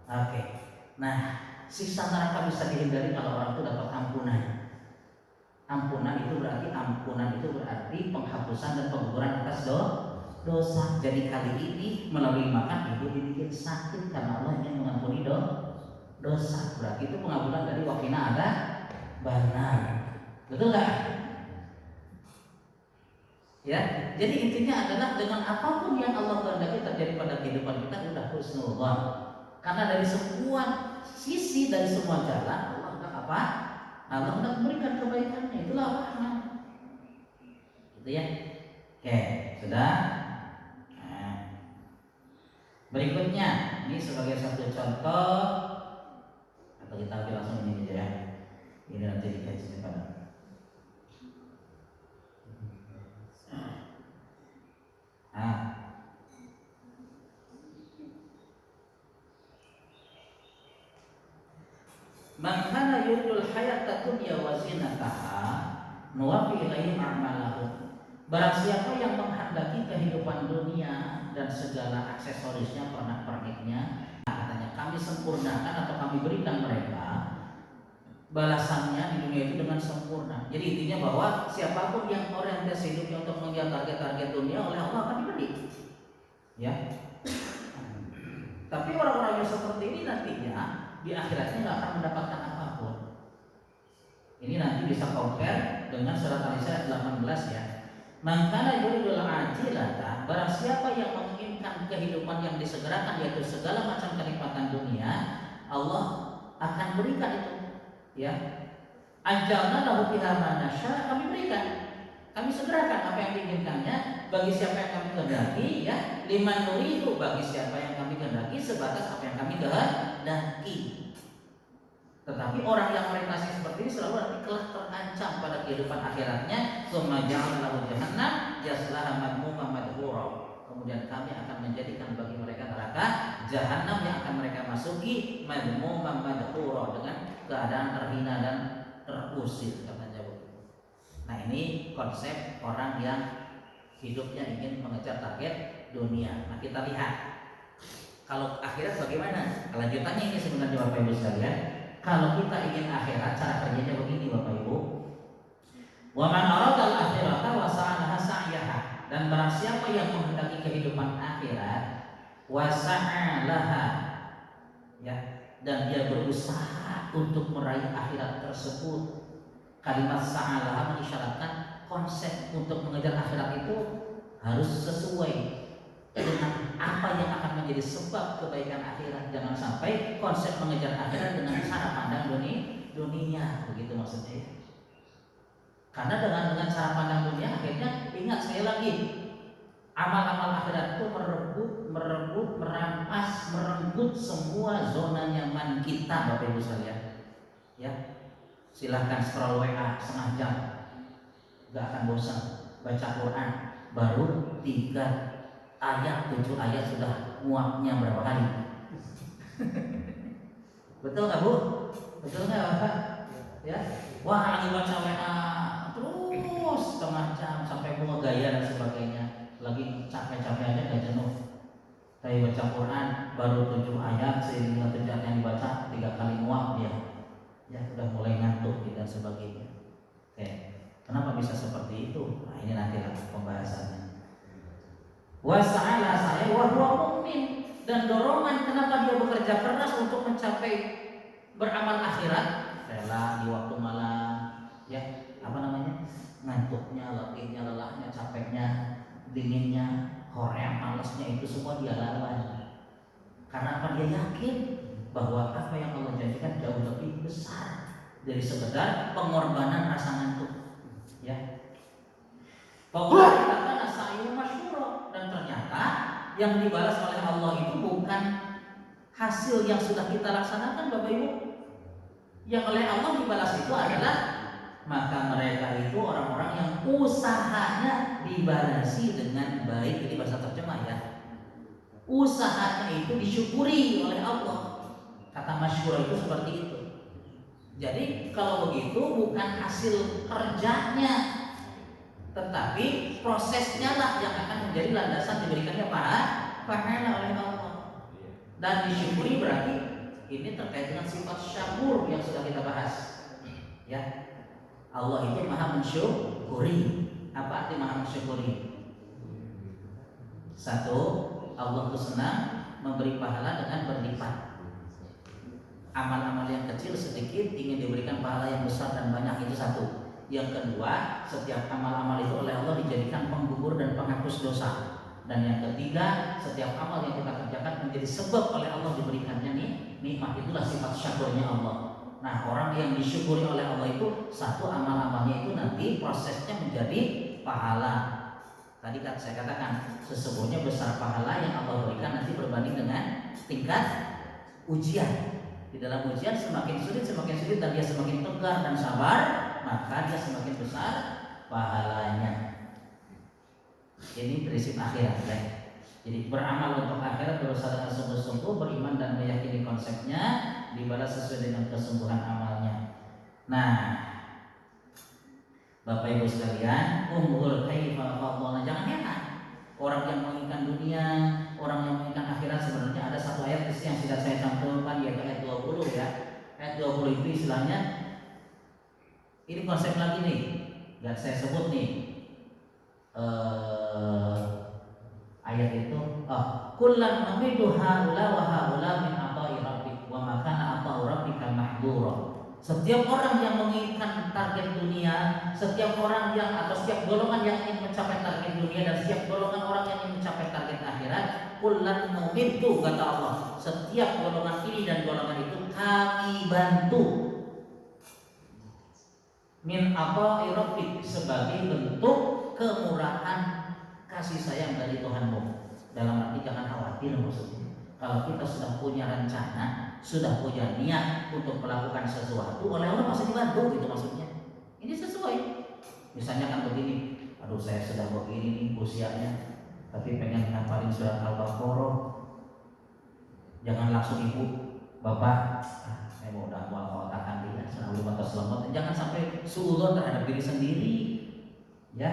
Oke. Nah, siksa neraka bisa dihindari kalau orang itu dapat ampunan. Ampunan itu berarti penghapusan dan pengguguran atas dosa. Jadi kali ini melalui makan ibu dibikin sakit karena Allah ingin mengampuni dosa. Berarti itu pengampunan dari wakina ada benar. Betul nggak? Ya, jadi intinya adalah dengan apapun yang Allah kehendaki terjadi pada kehidupan kita sudah husnuzan. Karena dari semua sisi, dari semua jalan Allah hendak apa? Allah hendak memberikan kebaikannya. Itulah rahmat. Gitu ya. Oke, sudah. Nah, berikutnya ini sebagai satu contoh atau kita langsung ini aja ya. Ini nanti dikaji pada. Nah, man kana yuridul hayata dunya wa zinataha nuwaffi ilaihim a'malahum Barang siapa yang menghendaki kehidupan dunia dan segala aksesorisnya, pernak-perniknya, katanya kami sempurnakan atau kami berikan mereka balasannya di dunia itu dengan sempurna. Jadi intinya bahwa siapapun yang orientasi hidupnya untuk mengejar target-target dunia, oleh Allah akan diberi. Ya. Tapi orang-orang yang seperti ini nantinya di akhiratnya nggak akan mendapatkan apapun. Ini nanti bisa compare dengan surat Al-Isra 18 ya. Maka yuridul ajilata, barang siapa yang menginginkan kehidupan yang disegerakan yaitu segala macam kenikmatan dunia, Allah akan berikan itu. Ya. Ajalna lahu fiha ma nasya, kami berikan. Kami segerakan apa yang diinginkannya bagi siapa yang kami kehendaki, ya. Liman nuridu, bagi siapa yang kami kehendaki sebatas apa yang kami kehendaki. Tetapi orang yang orientasi seperti ini selalu nanti kelak terancam pada kehidupan akhiratnya. Tsumma ja'alna lahu jahannam yaslaha madmuman madhura. Kemudian kami akan menjadikan bagi mereka neraka jahanam yang akan mereka masuki madmuman madhura, dengan keadaan terhina dan terusir, katanya begitu. Nah, ini konsep orang yang hidupnya ingin mengejar target dunia. Nah, kita lihat kalau akhirat bagaimana? Kelanjutannya ini sebenarnya Bapak Ibu sekalian. Kalau kita ingin akhirat, cara kerjanya begini Bapak Ibu. Wa man aradal akhirata wa sa'alaha sa'yaha, dan barang siapa yang menghendaki kehidupan akhirat, wa sa'alaha, ya, dan dia berusaha untuk meraih akhirat tersebut. Kalimat sa'alaha mengisyaratkan konsep untuk mengejar akhirat itu harus sesuai dengan apa yang akan menjadi sebab kebaikan akhirat. Jangan sampai konsep mengejar akhirat dengan cara pandang dunia, begitu maksudnya. Karena dengan cara pandang dunia, akhirnya ingat sekali lagi, amal-amal akhirat itu merebut, merampas, merenggut semua zona nyaman kita, Bapak Ibu sekalian. Ya, silahkan scroll WA setengah jam, gak akan bosan. Baca Quran baru 3 ayat, 7 ayat sudah muaknya berapa kali. Betul nggak Bu? Betul nggak Bapak? Ya, wah lagi baca WA terus setengah jam sampai mau gaya dan sebagainya. Lagi capek-capek aja nggak jenuh. Tapi baca Quran baru 7 ayat, sehingga 7 ayat yang dibaca 3 kali muak dia. Ya sudah mulai ngantuk dan sebagainya. Oke, kenapa bisa seperti itu? Nah, ini nanti lah pembahasannya. Wasa'ala saya wa huwa mu'min, dan dorongan kenapa dia bekerja keras untuk mencapai beramal akhirat, rela di waktu malam, ya, apa namanya, ngantuknya, letihnya, lelahnya, capeknya, dinginnya, hoream, malasnya, itu semua dia lawan. Karena apa? Dia yakin bahwa apa yang Allah janjikan jauh lebih besar dari sekedar pengorbanan rasa ngantuk, ya. Bahwa dikatakan sa'yu masyhur, dan ternyata yang dibalas oleh Allah itu bukan hasil yang sudah kita laksanakan, Bapak Ibu. Yang oleh Allah dibalas itu adalah maka mereka itu orang-orang yang usahanya dibalasi dengan baik. Ini bahasa terjemah ya. Usahanya itu disyukuri oleh Allah. Kata masyhur itu seperti itu. Jadi kalau begitu bukan hasil kerjanya, tetapi prosesnya lah yang akan menjadi landasan diberikannya pahala oleh Allah. Dan disyukuri berarti ini terkait dengan sifat syakur yang sudah kita bahas. Ya, Allah itu maha mensyukuri. Apa arti maha mensyukuri? Satu, Allah itu senang memberi pahala dengan berlipat. Amal-amal yang kecil sedikit ingin diberikan pahala yang besar dan banyak, itu satu. Yang kedua, setiap amal-amal itu oleh Allah dijadikan penggugur dan penghapus dosa. Dan yang ketiga, setiap amal yang kita kerjakan menjadi sebab oleh Allah diberikannya nikmat. Itulah sifat syakurnya Allah. Nah, orang yang disyukuri oleh Allah itu satu, amal-amalnya itu nanti prosesnya menjadi pahala. Tadi kan saya katakan sesungguhnya besar pahala yang Allah berikan nanti berbanding dengan tingkat ujian. Di dalam ujian semakin sulit dan dia semakin tegar dan sabar, maka dia semakin besar pahalanya. Ini prinsip akhirat ya. Jadi beramal untuk akhirat, berusaha dengan sungguh-sungguh, beriman dan meyakini konsepnya, dibalas sesuai dengan kesungguhan amalnya. Nah, Bapak Ibu sekalian, umur kaifa fadlana, jangan heran. Orang yang menginginkan dunia, orang yang menginginkan akhirat, sebenarnya ada satu ayat yang sudah saya cantumkan, yaitu ayat 20 ya. Ayat 20 itu istilahnya, ini konsep lagi nih, yang saya sebut nih. Ayat itu, kullan namidu haula wa haula min ata'i rabbik wa ma kana ata'u rabbika mahdura. Setiap orang yang menginginkan target dunia, setiap orang yang atau setiap golongan yang ingin mencapai target dunia dan setiap golongan orang yang ingin mencapai target akhirat, kullan numiddu, kata Allah, setiap golongan ini dan golongan itu kami bantu min ata'i rabbik, sebagai bentuk kemurahan kasih sayang dari Tuhanmu. Dalam arti jangan khawatir, maksudnya kalau kita sudah punya rencana, sudah punya niat untuk melakukan sesuatu, oleh Allah pasti dibantu, gitu maksudnya. Ini sesuai. Misalnya kan begini, aduh saya sudah begini nih usianya, tapi pengen hafalin surat Al-Baqarah. Jangan langsung ibu, bapak, saya mau udah hafal kotakan dia, selalu batas selamat. Jangan sampai suudzon terhadap diri sendiri. Ya,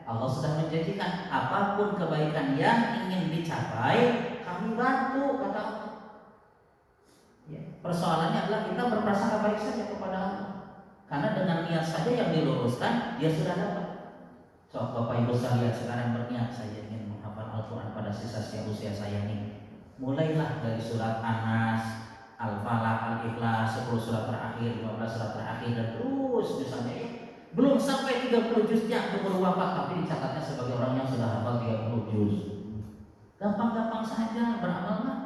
Allah sudah menjanjikan apapun kebaikan yang ingin dicapai, kami bantu, kata Allah. Ya, persoalannya adalah kita berprasangka baik saja kepada Allah, karena dengan niat saja yang diluruskan, dia sudah dapat. So, Bapak Ibu sekalian, sekarang berniat saya ingin menghafal Al-Quran pada sisa-sisa usia saya ini. Mulailah dari surat An-Nas, Al-Falaq, Al-Ikhlas, 10 surat terakhir, 15 surat terakhir, dan terus misalnya belum sampai 30 juz yang keburu wafat, tapi dicatatnya sebagai orang yang sudah hafal 30 juz. Gampang-gampang saja beramal mah.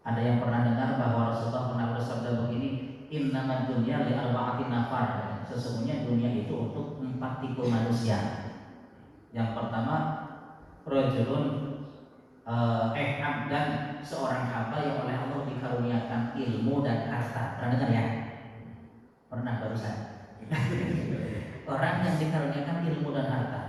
Ada yang pernah dengar bahwa Rasulullah pernah bersabda begini, innamad dunya li arba'ati nafar. Sesungguhnya dunia itu untuk 4 tipe manusia. Yang pertama, rajulun abdan, seorang hamba yang oleh Allah dikaruniakan ilmu dan harta. Pernah dengar ya? Pernah barusan. Orang yang dikaruniakan ilmu dan harta.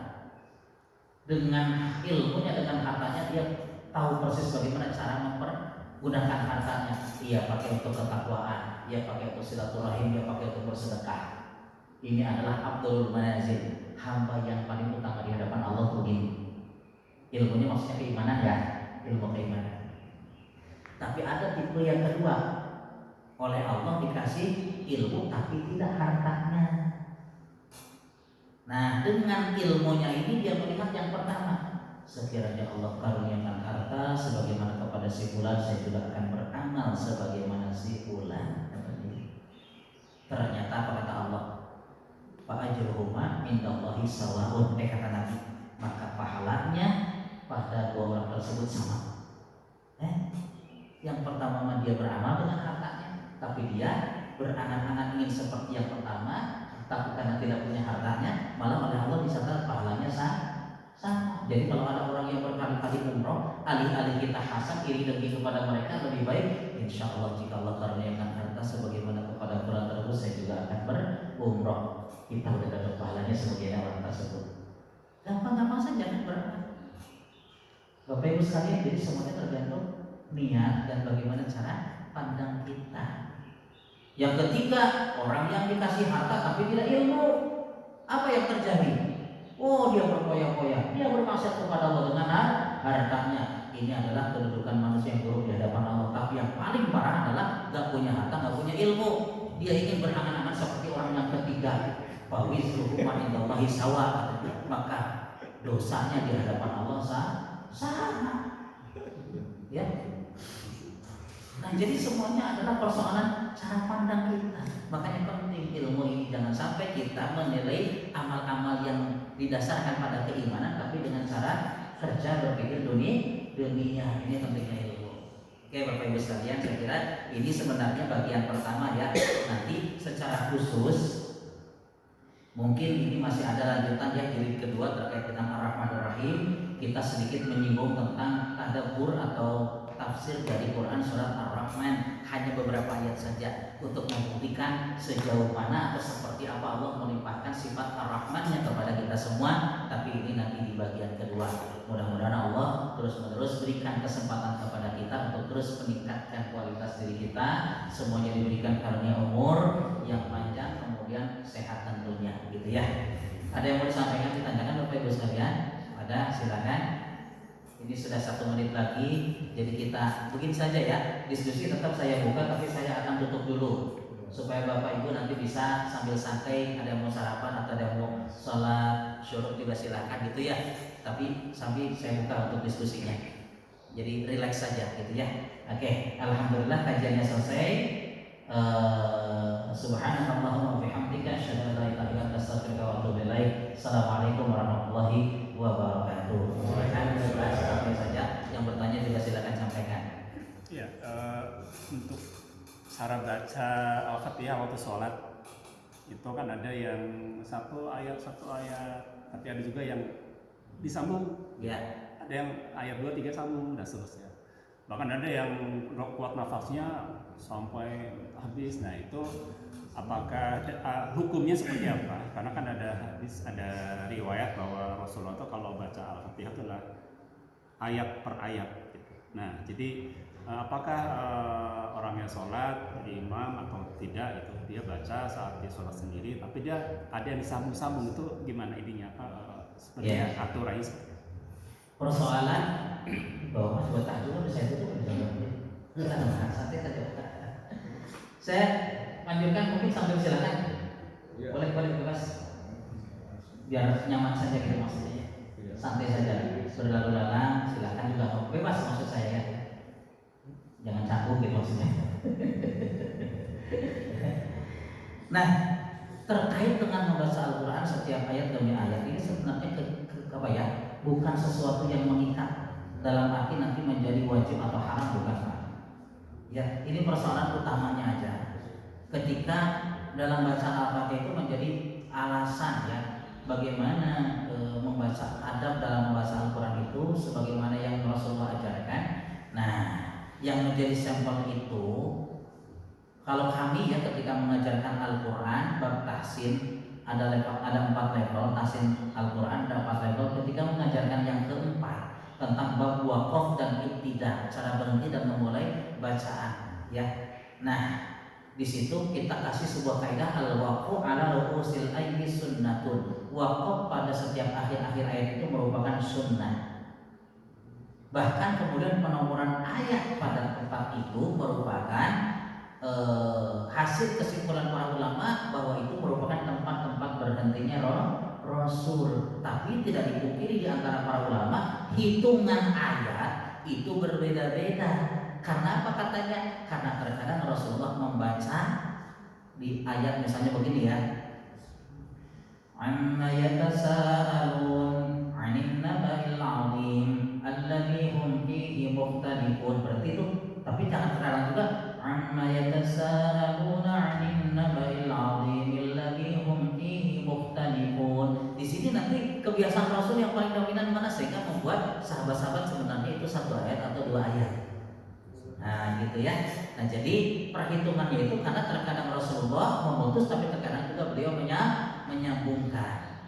Dengan ilmunya, dengan hartanya, dia tahu persis bagaimana cara mempergunakan hartanya. Dia pakai untuk ketakwaan, dia pakai untuk silaturahim, dia pakai untuk bersedekah. Ini adalah Abdul Manazil, hamba yang paling utama di hadapan Allah begini. Ilmunya maksudnya keimanan ya, ilmu keimanan. Tapi ada tipe yang kedua, oleh Allah dikasih ilmu tapi tidak hartanya. Nah, dengan ilmunya ini dia melihat yang pertama, sekiranya Allah karuniakan harta sebagaimana kepada si fulan, saya juga akan beramal sebagaimana si fulan. Ternyata apa kata Allah? Fa ajruhuma indallahi sawaun, kata Nabi, maka pahalanya pada dua orang tersebut sama. Yang pertama dia beramal dengan hartanya, tapi dia berangan-angan ingin seperti yang pertama, tapi karena tidak punya hartanya, malah oleh Allah dicatat pahalanya sama. Jadi kalau ada orang yang berkali-kali umroh, alih-alih kita hasad iri dengki kepada mereka, lebih baik insya Allah jika Allah karuniakan harta sebagaimana kepada fulan tersebut, saya juga akan berumroh. Kita udah dapat pahalanya sebagaimana orang tersebut. Gampang-gampang saja kan beramal. Bapak Ibu sekalian, jadi semuanya tergantung niat dan bagaimana cara pandang kita. Yang ketiga, orang yang dikasih harta tapi tidak ilmu, apa yang terjadi? Oh, dia berpoya-poya, dia bermaksiat kepada Allah dengan hartanya. Ini adalah kedudukan manusia yang buruk di hadapan Allah. Tapi yang paling parah adalah gak punya harta, gak punya ilmu. Dia ingin berangan-angan seperti orang yang ketiga. Fawizruhuma indallahi sawa, maka dosanya di hadapan Allah sama. Ya. Nah, jadi semuanya adalah persoalan cara pandang kita. Makanya penting ilmu ini, jangan sampai kita menilai amal-amal yang didasarkan pada keimanan, tapi dengan cara kerja berpikir dunia. Ini pentingnya ilmu. Oke Bapak Ibu sekalian, saya kira ini sebenarnya bagian pertama ya. Nanti secara khusus mungkin ini masih ada lanjutan ya, jilid kedua terkait dengan Ar-Rahman Ar-Rahim. Kita sedikit menyinggung tentang tadabbur atau tafsir dari Quran surat Ar-Rahman, hanya beberapa ayat saja untuk membuktikan sejauh mana atau seperti apa Allah melimpahkan sifat Ar-Rahman-Nya kepada kita semua. Tapi ini nanti di bagian kedua. Mudah-mudahan Allah terus-menerus berikan kesempatan kepada kita untuk terus meningkatkan kualitas diri kita. Semuanya diberikan karunia umur yang panjang, kemudian sehat tentunya, gitu ya. Ada yang mau disampaikan, ditanyakan Bapak Ibu sekalian? Ada, silakan. Ini sudah 1 menit lagi, jadi kita begini saja ya. Diskusi tetap saya buka, tapi saya akan tutup dulu supaya Bapak Ibu nanti bisa sambil santai. Ada yang mau sarapan atau ada yang mau sholat syuruk juga silakan, gitu ya. Tapi sambil saya buka untuk diskusinya. Jadi relax saja, gitu ya. Oke, alhamdulillah kajiannya selesai. Subhanallahumma wa bihamdika asyhadu an la ilaha illa anta astaghfiruka wa atubu ilaik. Assalamualaikum warahmatullahi wabarakatuh. Sampai saja. Yang bertanya juga silakan sampaikan. Ya, untuk cara baca Al-Fatihah waktu sholat itu kan ada yang satu ayat, tapi ada juga yang disambung. Ya. Ada yang ayat 2, 3 sambung dan seterusnya. Bahkan ada yang kuat nafasnya sampai habis. Nah itu apakah hukumnya seperti apa? Karena kan ada hadis, ada riwayat bahwa Rasulullah itu kalau baca Al-Fatihah itu adalah ayat per ayat gitu. Nah jadi apakah orang yang sholat imam atau tidak itu dia baca saat dia sholat sendiri, tapi dia ada yang disambung-sambung, itu gimana idenya? Sebenarnya aturannya seperti apa? Persoalan bahwa Mas buat tahajud saya tutup bisa kita santai saja. Saya lanjutkan mungkin sambil silakan. Boleh bebas. Biar nyaman saja gitu maksudnya. Santai saja, berlalu lalang silakan juga bebas maksud saya ya. Jangan canggung gitu maksudnya. Nah, terkait dengan membaca Al-Quran setiap ayat demi ayat ini sebenarnya apa ya? Bukan sesuatu yang mengikat dalam arti nanti menjadi wajib atau haram, bukan Pak. Ya, ini persoalan utamanya aja. Ketika dalam baca Al-Fatihah itu menjadi alasan ya bagaimana membaca adab dalam membaca Al-Quran itu sebagaimana yang Rasulullah ajarkan. Nah, yang menjadi sampel itu kalau kami ya ketika mengajarkan Al-Quran bab tahsin ada 4 level tahsin Al-Quran, ada 4 level. Ketika mengajarkan yang keempat tentang bab waqaf dan ibtidah, cara berhenti dan memulai bacaan ya. Nah, di situ kita kasih sebuah kaidah al-waqfu ala ru'usil ayyi sunnatun. Waqaf pada setiap akhir-akhir ayat itu merupakan sunnah. Bahkan kemudian penomoran ayat pada tempat itu merupakan hasil kesimpulan para ulama bahwa itu merupakan tempat-tempat berhentinya Rasul. Tapi tidak dipungkiri di antara para ulama hitungan ayat itu berbeda-beda. Karena apa katanya? Karena terkadang Rasulullah membaca di ayat misalnya begini ya, amma yatasaalun 'anil naba'il 'azim alladzi hum fihi mukhtalifun. Berarti itu, tapi jangan terkadang juga amma yatasaaluna 'anil naba'il 'azim alladzi hum fihi mukhtalifun. Di sini nanti kebiasaan Rasul yang paling dominan mana sehingga membuat sahabat-sahabat sebenarnya itu 1 ayat atau 2 ayat. Nah gitu ya. Nah jadi perhitungannya itu karena terkadang Rasulullah memutus, tapi terkadang juga beliau menyambungkan.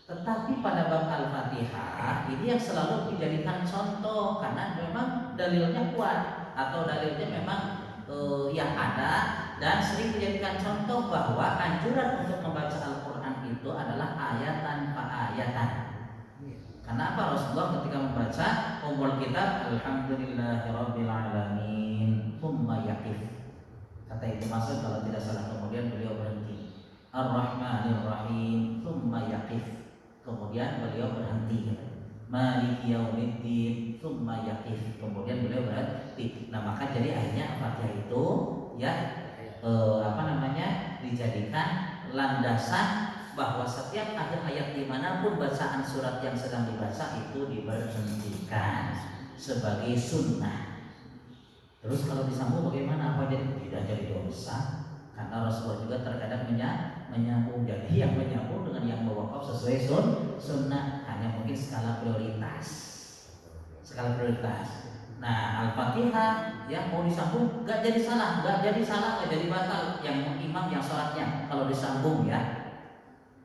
Tetapi pada bab Al-Fatihah ini yang selalu dijadikan contoh karena memang dalilnya kuat atau dalilnya memang yang ada dan sering dijadikan contoh bahwa anjuran untuk membaca Al-Quran itu adalah ayatan pa ayatan. Karena apa? Rasulullah ketika membaca ummul kitab alhamdulillahirabbil alamin tsumma yaqif. Kata Ibnu Mas'ud kalau tidak salah, kemudian beliau berhenti. Ar-Rahmanir Rahim tsumma yaqif. Kemudian beliau berhenti. Maliki yaumiddin tsumma yaqif. Kemudian beliau berhenti. Nah, maka jadi akhirnya Al-Fatihah itu ya dijadikan landasan bahwa setiap akhir ayat dimanapun bacaan surat yang sedang dibaca itu diberhentikan sebagai sunnah. Terus kalau disambung bagaimana? Apa jadi? Tidak jadi dosa karena Rasulullah juga terkadang menyambung. Jadi yang menyambung dengan yang mewakaf sesuai sunnah, hanya mungkin skala prioritas. Nah, Al-Fatihah yang mau disambung nggak jadi salah, nggak jadi batal yang imam yang sholatnya kalau disambung ya.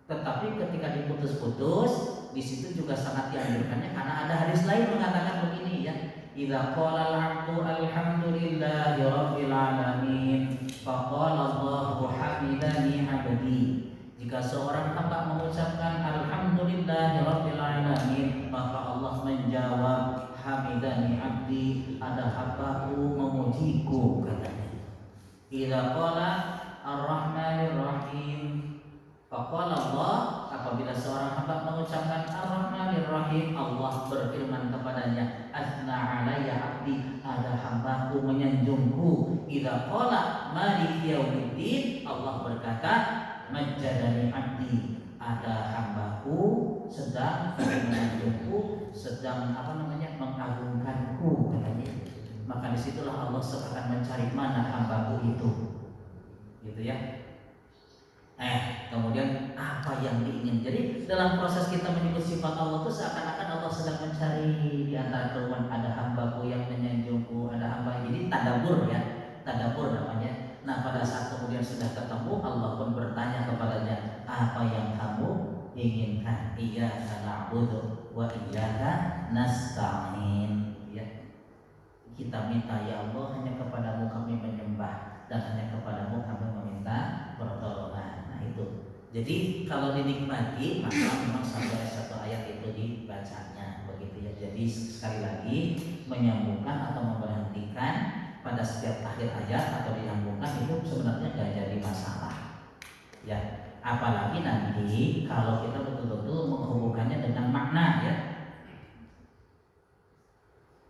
Tetapi ketika diputus-putus, di situ juga sangat dianjurkannya karena ada hadis lain mengatakan begini ya. idza qala al-'abdu alhamdulillahi rabbil alamin faqala Allahu hamidani 'abdi. Jika seorang hamba mengucapkan alhamdulillahi rabbil alamin, maka Allah menjawab hamidani 'abdi, ada hambaku memujiku, katanya. Idza qala ar-rahmanir rahim faqala Allah, apabila seorang hamba mengucapkan ar-rahmanir rahim, Allah berfirman kepadanya asna alayya 'abdi, ada hambaku menyanjungku. Idza qala maliki yaumiddin, Allah berkata majjadani 'abdi, ada hambaku sedang menyanjungku, sedang mengagungkanku, katanya. Maka disitulah Allah akan mencari mana hambaku itu, gitu ya. Kemudian apa yang diingin. Jadi dalam proses kita menyebut sifat Allah itu seakan-akan Allah sedang mencari di antara keluhan, ada hambaku yang menyanjungku, ada hamba. Jadi tadabbur ya, tadabbur namanya. Nah pada saat kemudian sudah ketemu, Allah pun bertanya kepadanya, apa yang kamu inginkan? Iyyaka na'budu wa iyyaka nasta'in. Ya, kita minta, ya Allah, hanya kepadamu kami menyembah dan hanya kepadamu kami meminta pertolongan. Nah itu. Jadi kalau dinikmati maka memang sampai satu ayat itu dibacanya, begitu ya. Jadi sekali lagi menyambungkan atau memberhentikan pada setiap akhir ayat atau disambungkan itu sebenarnya tidak jadi masalah. Ya, apalagi nanti kalau kita betul-betul menghubungkannya dengan makna, ya.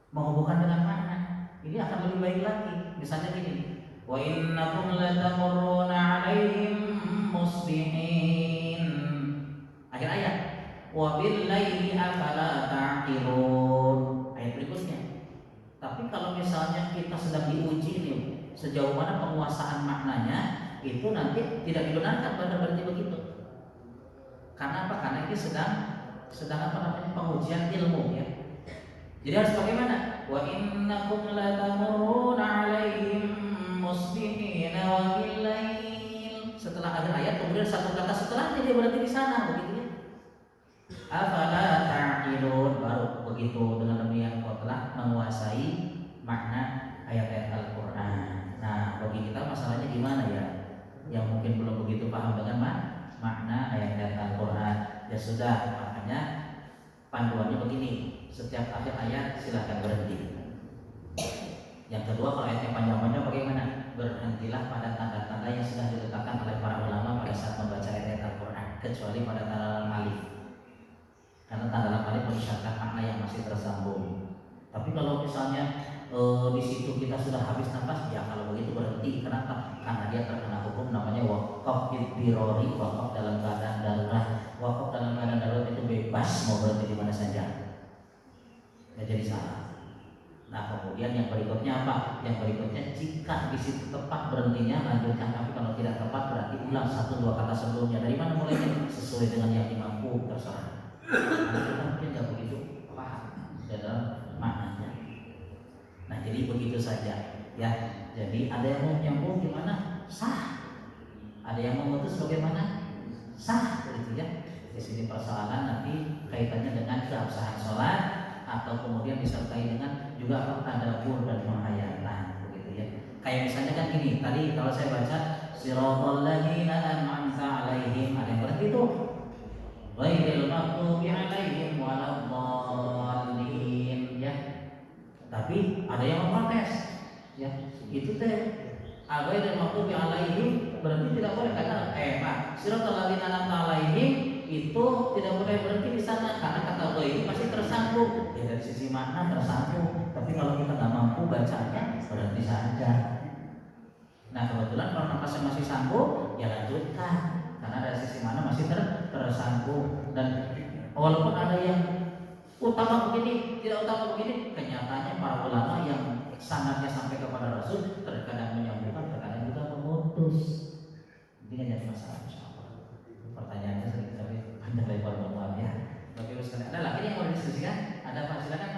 Menghubungkan dengan makna, ini akan lebih baik lagi. Misalnya gini, wa innakum latamurruna 'alaihim musbihin. Akhir ayat. Wa bil laili afala ta'qilun. Ayat berikutnya. Tapi kalau misalnya kita sedang diuji nih, sejauh mana penguasaan maknanya, itu nanti tidak dibenarkan pada berarti begitu. Karena apa? Karena ini sedang pengujian ilmu, ya. Jadi harus bagaimana? Wa innakum latamurruna 'alaihim musbihina wa bil lail. Setelah akhir ayat kemudian satu kata setelahnya dia berarti di sana, begitu ya. Afala ta'qilun, baru begitu dengan demikian kau telah menguasai makna ayat-ayat Al-Qur'an. Nah, bagi kita masalahnya gimana ya? Yang mungkin belum begitu paham dengan makna ayat-ayat Al-Qur'an. Ya sudah, makanya panduannya begini. Setiap akhir ayat silakan berhenti. Yang kedua, kalau ayatnya panjang-panjang bagaimana? Berhentilah pada tanda-tanda yang sudah diletakkan oleh para ulama pada saat membaca ayat Al-Quran, kecuali pada tanda lam alif. Karena tanda lam alif mengisyaratkan makna yang masih tersambung. Tapi kalau misalnya di situ kita sudah habis nafas, ya kalau begitu berhenti. Kenapa? Karena dia terkena hukum namanya waqaf iddirori, waqaf dalam keadaan darurat. Waqaf dalam keadaan darurat itu bebas mau berhenti di mana saja. Ya jadi salah. Nah kemudian yang berikutnya apa? Yang berikutnya jika di situ tepat berhentinya lanjutkan, tapi kalau tidak tepat berarti ulang 1-2 kata sebelumnya. Dari mana mulainya? Sesuai dengan yang dimampu, terserah. Karena kita mungkin nggak begitu paham dalam maknanya. Nah jadi begitu saja, ya. Jadi ada yang mau nyambung gimana? Sah. Ada yang memutus bagaimana? Sah, begitu ya. Di sini persoalan nanti kaitannya dengan keabsahan sholat, atau kemudian disertai dengan juga tadabbur dan penghayatan, begitu ya. Kayak misalnya kan gini, tadi kalau saya baca siratal ladzina an'amta 'alaihim, ada yang berarti itu ghairil maghdubi 'alaihim waladdallin, ya. Tapi ada yang memprotes, ya. Itu teh ghairil maghdubi 'alaihim berarti tidak boleh kata Pak, siratal ladzina an'amta 'alaihim itu tidak boleh berhenti di sana karena kata ghairi masih tersambung. Ya dari sisi makna tersambung, tapi kalau kita nggak mampu bacanya berhenti saja. Nah kebetulan kalau nafasnya masih sambung, ya lanjutkan karena dari sisi makna masih tersambung. Dan walaupun ada yang utama begini, tidak utama begini, kenyataannya para ulama yang sanadnya sampai kepada Rasul terkadang menyambungkan, terkadang juga memutus. Ini kan jadi masalah. Pertanyaannya sedikit tapi panjang lebar banget ya. Bapak Ibu sekalian, ada lagi yang mau didiskusikan? Ada apa? Silakan.